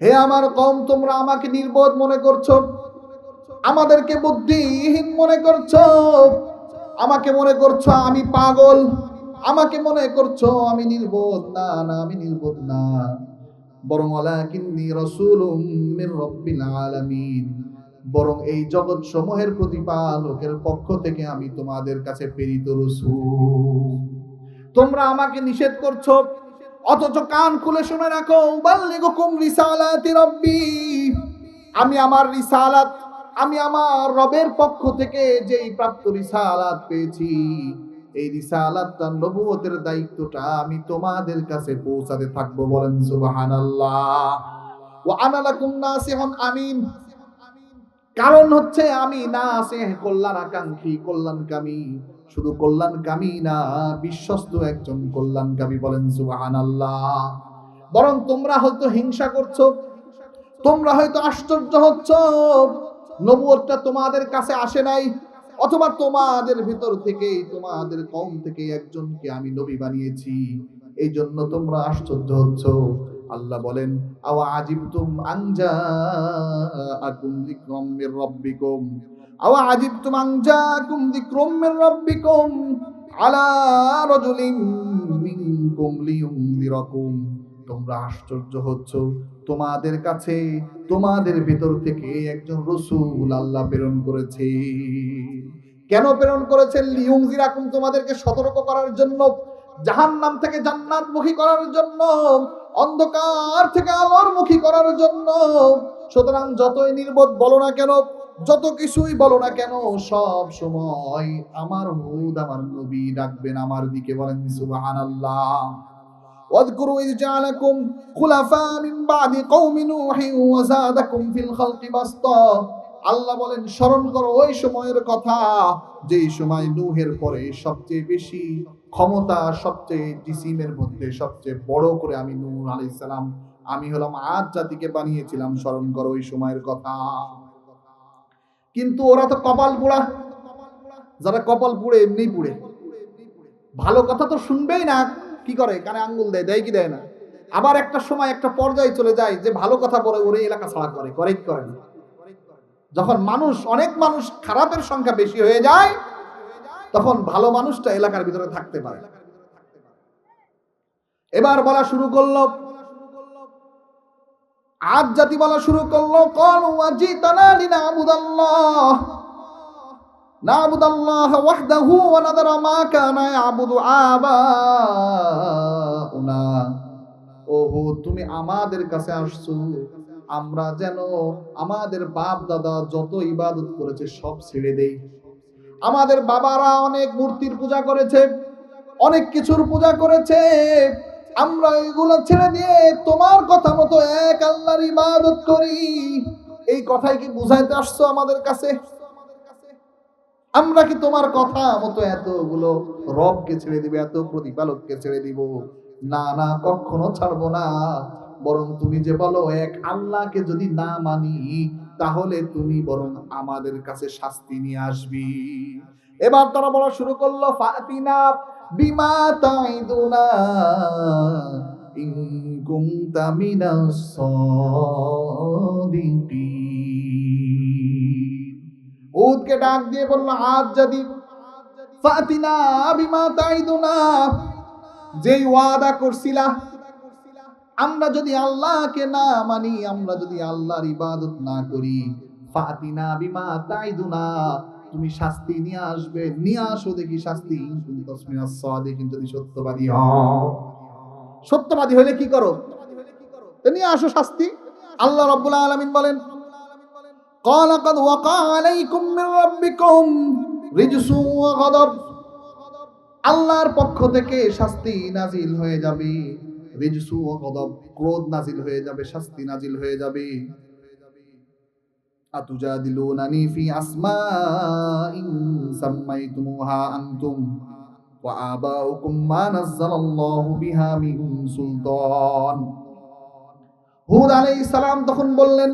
হে আমার কওম, তোমরা আমাকে নির্বোধ মনে করছো, আমাদেরকে বুদ্ধিহীন মনে করছো, আমাকে মনে করছো আমি পাগল, আমাকে মনে করছো আমি নির্বোধ। না না, আমি নির্বোধ না, বরং ওয়ালাকিন্নী রাসূলুম মির রাব্বিল আলামিন, বরং এই জগৎ সমূহের প্রতিপালকের পক্ষ থেকে আমি তোমাদের কাছে প্রেরিত রাসূল। তোমরা আমাকে নিষেধ করছো, অথচ কান খুলে শুনে রাখো, উবাল্লিগুকুম রিসালাতি রাব্বি, আমি আমার রিসালাত, আমি আমার রবের পক্ষ থেকে যেই প্রাপ্ত রিসালাত পেয়েছি, এই রিসালাতটা, নবুয়তের দায়িত্বটা আমি তোমাদের কাছে পৌঁছাতে থাকবো। বলেন সুবহানাল্লাহ। ওয়া আনা লাকুম নাসিহুন আমিন, কারণ হচ্ছে আমি নাসিহ, কল্যাণাকাঙ্ক্ষী, কল্যাণকামী। শুধু কল্যাণকামী না, বিশ্বস্ত একজন কল্যাণকামী। বলেন সুবহানাল্লাহ। বরং তোমরা হয়তো হিংসা করছো, তোমরা হয়তো আশ্চর্য হচ্ছ, নবুয়তটা তোমাদের কাছে আসে নাই, অথবা তোমাদের ভিতর থেকে, তোমাদের কওম থেকে একজনকে আমি নবী বানিয়েছি, এই জন্য তোমরা আশ্চর্য হচ্ছ। আল্লাহ বলেন, আওয়া আজিবতুম আন জাআকুম যিকরুম মির রাব্বিকুম, আওয়া আজিবতুম আন জাআকুম যিকরুম মির রাব্বিকুম আলা রাজুলিন মিনকুম লিয়ুনযিরাকুম। তোমরা আশ্চর্য হচ্ছ, তোমাদের কাছে, তোমাদের ভিতর থেকে একজন রাসূল আল্লাহ প্রেরণ করেছে। কেন প্রেরণ করেছেন? লিয়ুনযিরাকুম, তোমাদেরকে সতর্ক করার জন্য, জাহান্নাম থেকে জান্নাতমুখী করার জন্য, অন্ধকার থেকে আলোর মুখী করার জন্য। সুতরাং যতই নির্বোধ বলো না কেন, যত কিছুই বলো না কেন, সব সময় আমার হুদ, আমার নবী ডাকবেন আমার দিকে। বলেন সুবহানাল্লাহ। واذكروا إذ جعلكم خلفاء من بعد قوم نوح وزادكم في الخلق بسطا। আল্লাহ বলেন, স্মরণ করো ওই সময়ের কথা, যেই সময় নূহের পরে সবচেয়ে বেশি ক্ষমতা, সবচেয়ে জিসিমের মধ্যে সবচেয়ে বড় করে আমি নূহ আলাইহিস সালাম, আমি হলাম আদ জাতিকে বানিয়েছিলাম। স্মরণ করো ওই সময়ের কথা। কিন্তু ওরা তো কপাল পোড়া, যারা কপাল পুড়ে এমনি পুড়ে, ভালো কথা তো শুনবেই না, কি করে? কানে আঙ্গুল দেয়, দেয় কি দেয় না? আবার একটা সময় একটা পর্যায়ে চলে যায় যে ভালো কথা বলে ওরে এলাকা ছাড়া করে, করে কি করে না? যখন মানুষ, অনেক মানুষ খারাপের সংখ্যা বেশি হয়ে যায়, তখন ভালো মানুষটা এলাকার ভিতরে থাকতে পারে। এবার বলা শুরু করলো, আদ জাতি বলা শুরু করলো, ক্বালু ওয়াজিতানা লিনাবুদাল্লাহ নাবুদাল্লাহ ওয়াহদাহু ওয়া নাযারা মা কানা ইয়াবুদু আবাউনা। ওহো, তুমি আমাদের কাছে আসছো, আমরা যেন আমাদের বাপ দাদা যত ইবাদত করেছে সব ছেড়ে দেই, আমাদের বাবারা অনেক মূর্তির পূজা করেছে, অনেক কিছুর পূজা করেছে, আমরা এগুলো ছেড়ে দিয়ে তোমার কথা মতো এক আল্লাহর ইবাদত করি। এই কথাই কি বুঝাইতে আসছো আমাদের কাছে? আমরা কি তোমার কথা মতো এতগুলো রবকে ছেড়ে দিব, এত প্রতিপালককে ছেড়ে দিব? না না, কখনো ছাড়বো না। বরং তুমি যে বলো এক আল্লাহকে যদি না মানি, তাহলে তুমি বরং আমাদের কাছে শাস্তি নিয়ে আসবি। এবার তারা বলা শুরু করলো, ফাতিনা বিমা তাইদুনা ইন কুনতা মিনাস সাদিকিন। হুদকে ডাক দিয়ে বলল, আজ যদি ফাতিনা বিমা তাইদুনা, যেই ওয়াদা করছিলা আমরা যদি আল্লাহকে না মানি, আমরা যদি আল্লাহর ইবাদত না করি, ফাতিনা বিমা তাইদুনা, তুমি শাস্তি নিয়ে আসবে, নিয়ে আসো দেখি শাস্তি। তসমিনাস সাদিকিন, যদি সত্যবাদী হও। সত্যবাদী হলে কি করো? তো নিয়ে আসো শাস্তি। আল্লাহ রাব্বুল আলামিন বলেন, ক্বালা কাদ ওয়াকা আলাইকুম মির রাব্বিকুম রিজসুন ওয়া গাদাব, আল্লাহর পক্ষ থেকে শাস্তি নাজিল হয়ে যাবে। রিজসু ওয়া গাদাব, ক্রোধ নাজিল হয়ে যাবে, শাস্তি নাজিল হয়ে যাবে। আতুজাদিলুনানি ফি আসমাইন সাম্মাইতুমুহা আনতুম ওয়া আবাউকুম মা নাযালাল্লাহু বিহা মিন সুলতান। হুদ আলাইহিস সালাম তখন বললেন,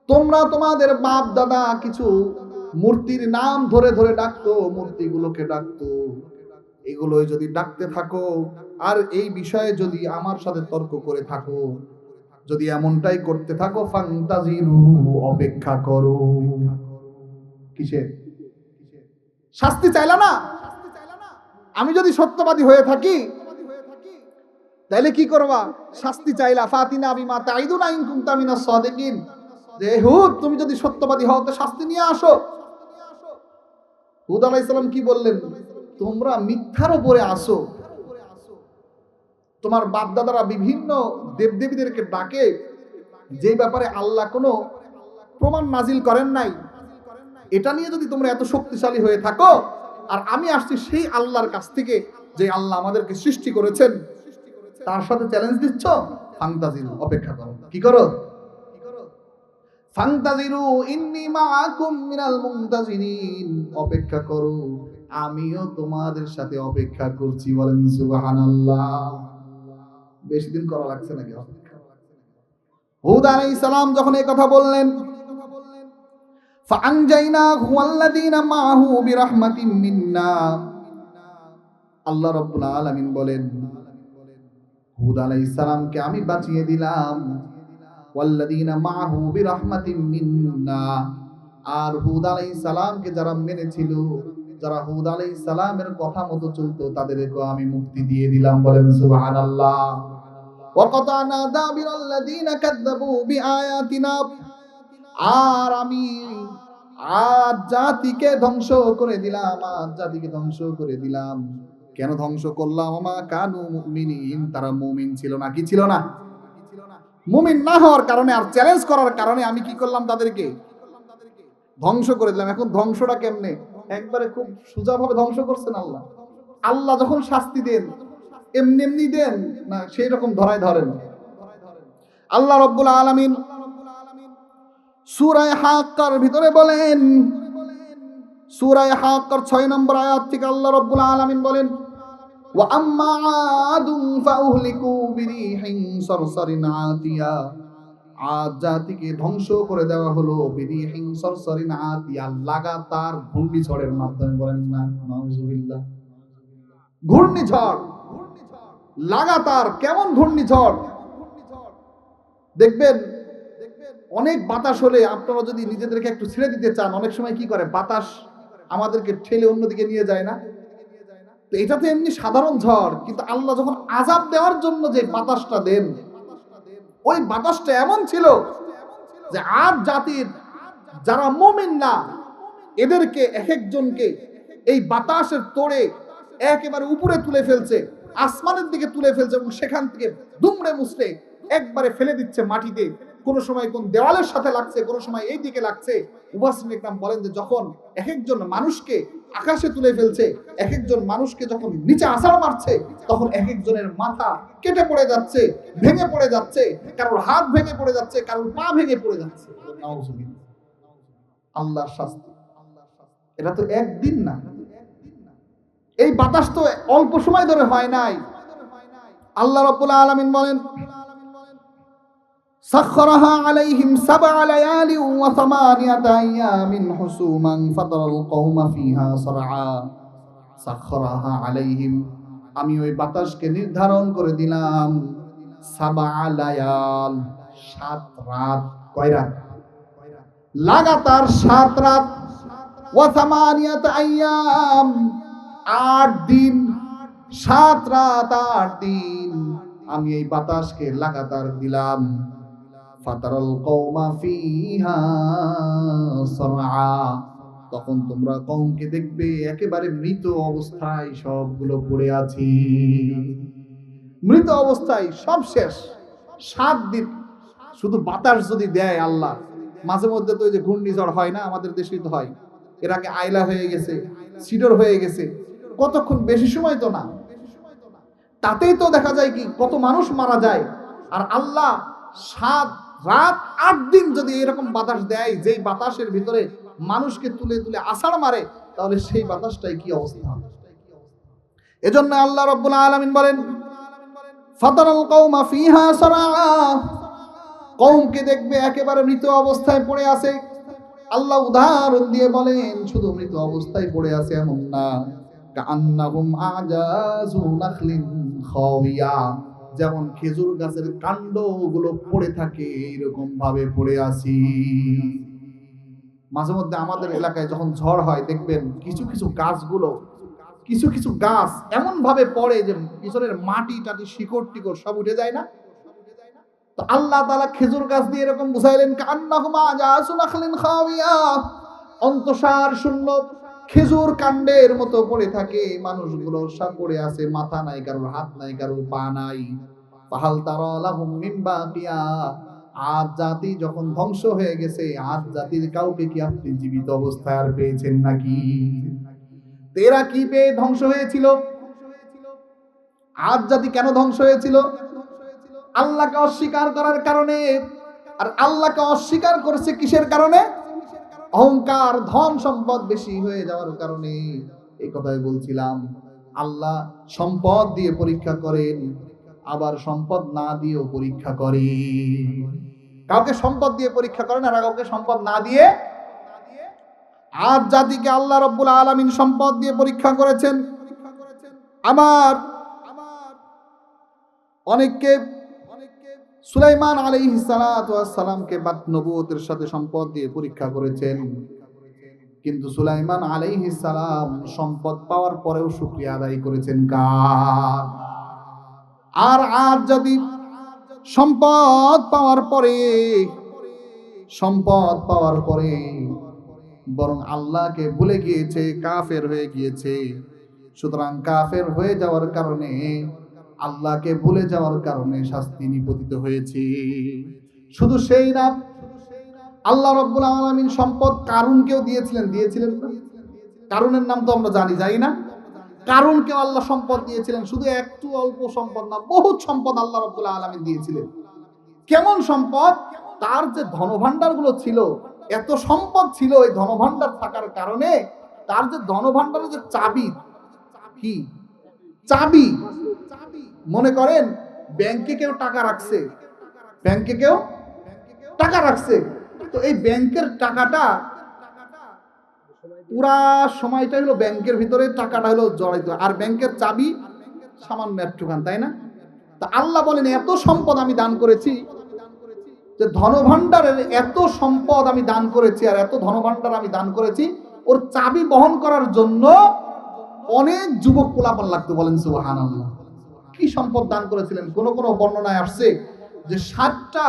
তোমরা তোমাদের বাপ দাদা কিছু মূর্তির নাম ধরে ধরে ডাকতো, মূর্তিগুলোকে ডাকতো, এগুলোই যদি ডাকতে থাকো আর এই বিষয়ে যদি আমার সাথে তর্ক করে থাকো, যদি এমনটাই করতে থাকো, ফান্তাজিরু, অপেক্ষা করো। কিসের শাস্তি? চাইলা না? আমি যদি সত্যবাদী হয়ে থাকি তাহলে কি করবা? শাস্তি চাইলা। ফাতিনা বিমা তাইদুনা ইন কুনতা মিনাস সাদিকিন, যে হুদ তুমি যদি সত্যবাদী হও তো শাস্তি নিয়ে আসো। হুদ আলাইহিস সালাম কি বললেন? তোমরা মিথ্যার উপরে আসো। তোমার বাপ দাদারা বিভিন্ন দেবদেবীদেরকে ডাকে, যে ব্যাপারে আল্লাহ কোনো প্রমাণ নাজিল করেন নাই, এটা নিয়ে যদি তোমরা এত শক্তিশালী হয়ে থাকো, আর আমি আসছি সেই আল্লাহর কাছ থেকে যে আল্লাহ আমাদেরকে সৃষ্টি করেছেন, তার সাথে চ্যালেঞ্জ দিচ্ছ, ফান্তাজিরু, অপেক্ষা করো। কি করো? ফান্তাজিরু ইন্নী মাআকুম মিনাল মুনতাজিরিন, অপেক্ষা করো, আমিও তোমাদের সাথে অপেক্ষা করছি। বলেন সুবহানাল্লাহ। বেশি দিন করা লাগছে নাকি অপেক্ষা? হুদ আলাইহিস সালাম যখন এই কথা বললেন, ফাআনজাইনাহু ওয়াল্লাযীনা মাআহু বিরাহমাতিন মিন্না, আল্লাহ রাব্বুল আলামিন বলেন, হুদ আলাইহিস সালামকে আমি বাঁচিয়ে দিলাম, ওয়াল্লাযীনা মাআহু বিরাহমাতিন মিন্না, আর হুদ আলাইহিস সালামকে যারা মেনেছিল, যারা হুদ আলাইহিস সালামের কথা মতো চলতো, তাদেরকে আমি মুক্তি দিয়ে দিলাম। বলেন সুবহানাল্লাহ। ওয়া কাতানা দাবিরাল্লাযীনা কাযযাবু বিআয়াতিনা, আর আমি আদ জাতিকে ধ্বংস করে দিলাম, আদ জাতিকে ধ্বংস করে দিলাম। কেন ধ্বংস করলাম? ওমা কানু মুমিনিন, তারা মুমিন ছিল না। কি ছিল না? মুমিন না হওয়ার কারণে আর চ্যালেঞ্জ করার কারণে আমি কি করলাম? তাদেরকে ধ্বংস করে দিলাম। এখন ধ্বংসটা কেমনে? একবারে খুব সোজাভাবে ধ্বংস করছেন আল্লাহ। আল্লাহ যখন শাস্তি দেন এমনি এমনি দেন না, সেই রকম ধরায় ধরেন। আল্লাহ রাব্বুল আলামিন সূরা হাক্কার ভিতরে বলেন, সূরা হাক্কার 6 নম্বর আয়াত থেকে আল্লাহ রাব্বুল আলামিন বলেন, ওয়া আম্মা আদুন ফাউহলিকু বিরিহিন সারসারিন আতিয়া, আদ জাতিকে ধ্বংস করে দেওয়া হলো বিরিহিন সারসারিন আতিয়া, লাগাতার ঘূর্ণিঝড়ের মাধ্যমে। বলেন না নাউজুবিল্লাহ। ঘূর্ণিঝড় লাগাতার। কেমন ঘূর্ণিঝড়? দেখবেন অনেক বাতাস হলে আপনারা যদি নিজেদেরকে একটু ছেড়ে দিতে চান, অনেক সময় কি করে? বাতাস আমাদেরকে ঠেলে অন্যদিকে নিয়ে যায় না? তো এটা তো এমনি সাধারণ ঝড়, কিন্তু আল্লাহ যখন আযাব দেওয়ার জন্য যে বাতাসটা দেন, ওই বাতাসটা এমন ছিল যে আদ জাতির যারা মুমিন না, এদেরকে এক একজনকে এই বাতাসের তোড়ে একেবারে উপরে তুলে ফেলছে, আসমানের দিকে তুলে ফেলছে, এবং সেখান থেকে দুমড়ে মুচড়ে একবারে ফেলে দিচ্ছে মাটিতে। কোন সময় কোন দেওয়ালের সাথে লাগছে, কোন সময় এই দিকে লাগছে। মুফাসসিরিন ইকরাম বলেন যে যখন এক একজন মানুষকে আকাশে তুলে ফেলছে, এক একজন মানুষকে যখন নিচে আছাড় মারছে, তখন এক একজনের মাথা কেটে পড়ে যাচ্ছে, ভেঙে পড়ে যাচ্ছে, কারোর হাত ভেঙে পড়ে যাচ্ছে, কারোর পা ভেঙে পড়ে যাচ্ছে। নাউযুবিল্লাহ। আল্লাহর শাস্তি। এটা তো একদিন না, এই বাতাস তো অল্প সময় ধরে হয় নাই। আল্লাহ রাব্বুল আলামিন বলেন সাখখারাহা আলাইহিম সাবআ লায়ালি ওয়া সামানিয়াতা আইয়ামিন হুসুমান ফাতারাল কওমা ফিহা সারআ। সাখখারাহা আলাইহিম, আমি ওই বাতাসকে নির্ধারণ করে দিলাম সাবআ লায়াল, 7 রাত। কয় রাত? লাগাতার 7 রাত। ওয়া সামানিয়াতা আইয়াম, 8 দিন। 7 রাত 8 দিন আমি এই বাতাসকে লাগাতার দিলাম। ফাতারাল কওমা ফিহা সারআ, তখন তোমরা কওমকে দেখবে একেবারে মৃত অবস্থায় সবগুলো পড়ে আছে, মৃত অবস্থায় সব শেষ। 7 দিন শুধু বাতাস যদি দেয় আল্লাহ, মাঝে মধ্যে তো ওই যে ঘূর্ণিঝড় হয় না, আমাদের দেশেই তো হয়, এর আগে আইলা হয়ে গেছে, সিডর হয়ে গেছে, কতক্ষণ, বেশি সময় তো না, তাতেই তো দেখা যায় কি কত মানুষ মারা যায়। আর আল্লাহ 7 রাত 8 দিন যদি এরকম বাতাস দেয়, যেই বাতাসের ভিতরে মানুষকে তুলে তুলে আছাড় মারে, তাহলে সেই বাতাসটাই কি অবস্থা হবে। এজন্য আল্লাহ রাব্বুল আলামিন বলেন ফাতারাল কওমা ফিহা সারআ, কওমকে দেখবে একেবারে মৃত অবস্থায় পড়ে আছে। আল্লাহ উদাহরণ দিয়ে বলেন শুধু মৃত অবস্থায় পড়ে আছে এমন না, কাআন্নাহুম আজাযু নাখলিন খাওয়িয়া, যেমন খেজুর গাছের কাণ্ডগুলো পড়ে থাকে এইরকম ভাবে পড়ে আছি। মাঝে মধ্যে আমাদের এলাকায় যখন ঝড় হয় দেখবেন কিছু কিছু গাছগুলো, কিছু কিছু গাছ এমন ভাবে পড়ে যে পিছনের মাটি টাটি শিকড় টিকড় সব উঠে যায় না। তো আল্লাহ তাআলা খেজুর গাছ দিয়ে এরকম বুঝাইলেন কাআন্নাহুম আজাযু নাখলিন খাওয়িয়া, অন্তঃসার শূন্য খেজুর কাণ্ডের মতো পড়ে থাকে মানুষগুলো, সব পড়ে আছে, মাথা নাই কারোর, হাত নাই কারোর, পা নাই। ফাহাল তারা লাহুম মিন বাকিয়া, আদ জাতি যখন ধ্বংস হয়ে গেছে, আদ জাতির কাউকে কি আপনি জীবিত অবস্থায় আর পেয়েছেন নাকি? তেরা কি পেয়ে ধ্বংস হয়েছিল? আদ জাতি কেন ধ্বংস হয়েছিল? আল্লাহকে অস্বীকার করার কারণে। আর আল্লাহকে অস্বীকার করেছে কিসের কারণে? অহংকার, ধন সম্পদ বেশি হয়ে যাওয়ার কারণে। এই কথাই বলছিলাম, আল্লাহ সম্পদ দিয়ে পরীক্ষা করেন, আবার সম্পদ না দিয়েও পরীক্ষা করেন। কাউকে সম্পদ দিয়ে পরীক্ষা করেন আর কাউকে সম্পদ না দিয়ে। আদ জাতিকে আল্লাহ রাব্বুল আলামিন সম্পদ দিয়ে পরীক্ষা করেছেন। আমার অনেককে সুলাইমান আলাইহিস সালাতু ওয়াস সালামকে নবুয়তের সাথে সম্পদ দিয়ে পরীক্ষা করেছেন, কিন্তু সুলাইমান আলাইহিস সালাম সম্পদ পাওয়ার পরেও শুকরিয়া আদায় করেছেন কার? আর আদ যদি সম্পদ পাওয়ার পরে বরং আল্লাহকে ভুলে গিয়েছে, কাফের হয়ে গিয়েছে। সুতরাং কাফের হয়ে যাওয়ার কারণে, আল্লাহকে ভুলে যাওয়ার কারণে শাস্তি নিপতিত হয়েছে। শুধু সেই না, আল্লাহ রাব্বুল আলামিন সম্পদ কারুনকেও দিয়েছিলেন না? কারুনের নাম তো আমরা জানি না? কারুনকেও আল্লাহ সম্পদ দিয়েছিলেন, শুধু একটু অল্প সম্পদ না, বহুত সম্পদ আল্লাহ রাব্বুল আলামিন দিয়েছিলেন। কেমন সম্পদ? তার যে ধনভাণ্ডারগুলো ছিল, এত সম্পদ ছিল, এই ধনভাণ্ডার থাকার কারণে তার যে ধনভাণ্ডারের যে চাবি, কি চাবি, মনে করেন ব্যাংকে কেউ টাকা রাখছে, তো এই ব্যাংকের টাকাটা পুরা সময়টা হলো ব্যাংকের ভিতরে, টাকাটা হলো জড়াইতো, আর ব্যাংকের চাবি সামান্য একটুখান, তাই না? তা আল্লাহ বলেন এত সম্পদ আমি দান করেছি, যে ধনভাণ্ডারের এত সম্পদ আমি দান করেছি, আর এত ধনভাণ্ডার আমি দান করেছি, ওর চাবি বহন করার জন্য অনেক যুবক পোলাপান লাগতো। বলেন সুবহানাল্লাহ। কি সম্পদ দান করেছিলেন? কোন কোন বর্ণনায় আসছে যে 7টা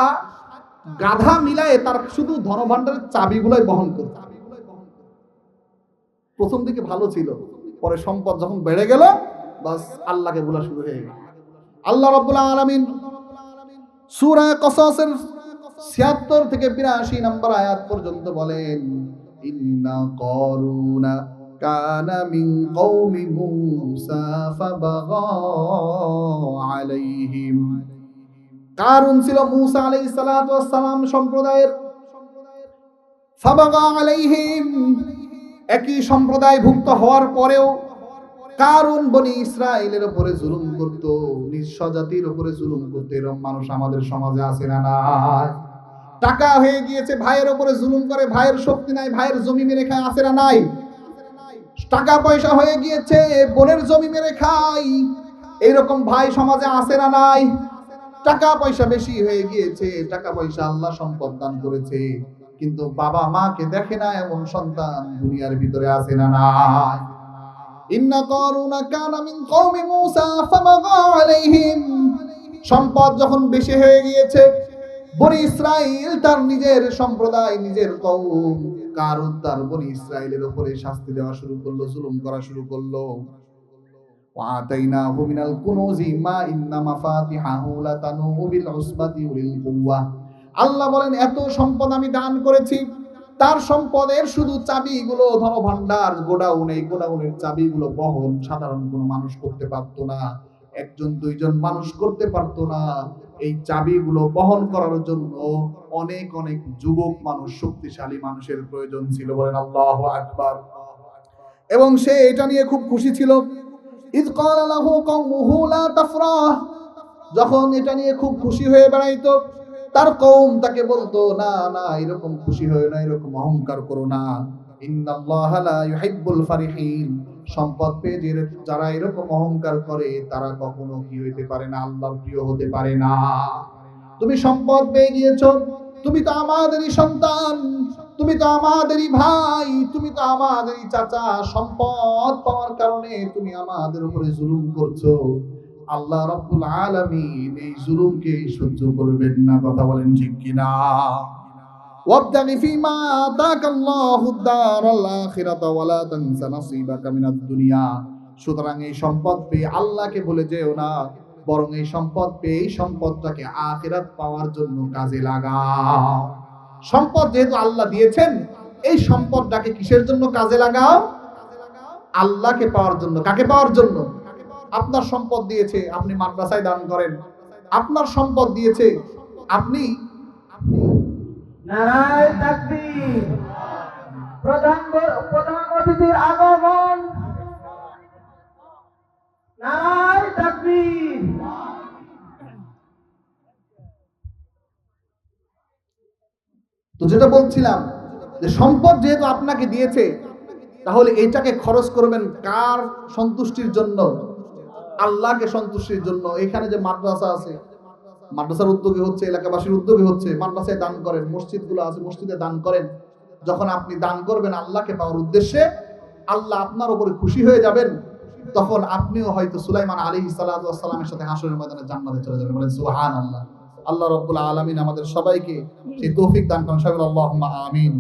গাধা মিলায়ে তার শুধু ধনভাণ্ডারের চাবিগুলোই বহন করত। প্রথম দিকে ভালো ছিল, পরে সম্পদ যখন বেড়ে গেল, বাস আল্লাহকে ভোলা শুরু হয়ে গেল। আল্লাহ রাব্বুল আলামিন সূরা কসসের 76 থেকে 82 নম্বর আয়াত পর্যন্ত বলেন, ইন্না কারুনা কানা মিন কওমি মূসা ফাবাগা আলাইহিম। কারুন ছিল মূসা আলাইহিস সালাতু ওয়াস সালাম সম্প্রদায়ের। ফাবাগা আলাইহিম, একই সম্প্রদায়ভুক্ত হওয়ার পরেও কারুন বনি ইসরাইলের উপরে জুলুম করত, নিজ স্বজাতির উপরে জুলুম করত। এরকম মানুষ আমাদের সমাজে আছে না নাই? টাকা হয়ে গিয়েছে, ভাইয়ের উপরে জুলুম করে, ভাইয়ের শক্তি নাই, ভাইয়ের জমি মেরে খায়, আছে না নাই? টাকা পয়সা হয়ে গিয়েছে, বোনের জমি মেরে খাই, এইরকম ভাই সমাজে আছে না নাই? টাকা পয়সা বেশি হয়ে গিয়েছে, টাকা পয়সা আল্লাহ সম্পদ দান করেছে, কিন্তু বাবা মাকে দেখে না, এমন সন্তান দুনিয়ার ভিতরে আছে না নাই? ইন্না কারুনা কানা মিন কওমি মূসা ফাবাগা আলাইহিম। সম্পদ যখন বেশি হয়ে গিয়েছে, বনি ইসরাইল তার নিজের সম্প্রদায়, নিজের কওম, কারুন তার বনি ইসরাইলের উপরে শাস্তি দেওয়া শুরু করলো, জুলুম করা শুরু করলো। ওয়াতাইনাহু মিনাল কুনুজি মা ইন্না মাফাতিহাহু লাতানু বিল উসবাতি উলিল কুওয়া। আল্লাহ বলেন, এত সম্পদ আমি দান করেছি, তার সম্পদের শুধু চাবিগুলো, ধনভাণ্ডার, গোডাউন, এই গোডাউনের চাবিগুলো বহন সাধারণ কোনো মানুষ করতে পারতো না, একজন দুইজন মানুষ করতে পারতো না। এই চাবিগুলো বহন করার জন্য অনেক অনেক যুবক মানুষ, শক্তিশালী মানুষের প্রয়োজন ছিল। বলেন আল্লাহু আকবার। এবং সে এটা নিয়ে খুব খুশি ছিল। ইয ক্বালা লাহু কওমুহু লা তাফরাহ, যখন এটা নিয়ে খুব খুশি হয়ে বেড়াইতো, তার কওম তাকে বলতো, না না, এরকম খুশি হয়ো না, এরকম অহংকার করো না। ইন্নাল্লাহা লা ইউহিব্বুল ফারিহিন, সম্পদ পেয়ে যারা এরকম অহংকার করে, তারা কখনো কি হইতে পারে না? আল্লাহর প্রিয় হতে পারে না। তুমি সম্পদ পেয়ে গিয়েছো, তুমি তো আমাদেরই সন্তান, তুমি তো আমাদেরই ভাই, তুমি তো আমাদেরই চাচা। সম্পদ পাওয়ার কারণে তুমি আমাদের উপরে জুলুম করছো। আল্লাহ রাব্বুল আলামিন এই জুলুমকে সহ্য করবেন না। কথা বলেন ঠিক কিনা? ওয়াবতাগি ফীমা আতাকাল্লাহুদ দারাল আখিরাতা ওয়ালা তানসা নাসীবাকা মিনাদ দুনিয়া। সুতরাং এই সম্পদ পেয়ে আল্লাহকে ভুলে যেও না, বরং এই সম্পদ পেয়ে এই সম্পদটাকে আখিরাত পাওয়ার জন্য কাজে লাগাও। সম্পদ যেহেতু আল্লাহ দিয়েছেন, এই সম্পদটাকে কিসের জন্য কাজে লাগাও? আল্লাহকে পাওয়ার জন্য। কাকে পাওয়ার জন্য? আপনার সম্পদ দিয়েছে, আপনি মাদ্রাসায় দান করেন। আপনার সম্পদ দিয়েছে, আপনি নারায়ে তাকবীর। প্রধান অতিথির আগমন। নারায়ে তাকবীর। তো যেটা বলছিলাম, যে সম্পদ যেহেতু আপনাকে দিয়েছে, তাহলে এইটাকে খরচ করবেন কার সন্তুষ্টির জন্য? আল্লাহকে সন্তুষ্টির জন্য। এখানে যে মাদ্রাসা আছে, মাদ্রাসার উদ্যোগে হচ্ছে, এলাকাবাসীর উদ্যোগে হচ্ছে, মাদ্রাসায় দান করেন, মসজিদগুলো আছে, মসজিদে দান করেন। যখন আপনি দান করবেন আল্লাহকে পাওয়ার উদ্দেশ্যে, আল্লাহ আপনার উপরে খুশি হয়ে যাবেন। তখন আপনিও হয়তো সুলাইমান আলাইহিস সালাতু ওয়াস সালামের সাথে হাশরের ময়দানে জান্নাতে চলে যাবেন। বলেন সুবহানাল্লাহ। আল্লাহ রাব্বুল আলামিন আমাদের সবাইকে সেই তৌফিক দান করেন। সবাই আল্লাহুম্মা আমিন।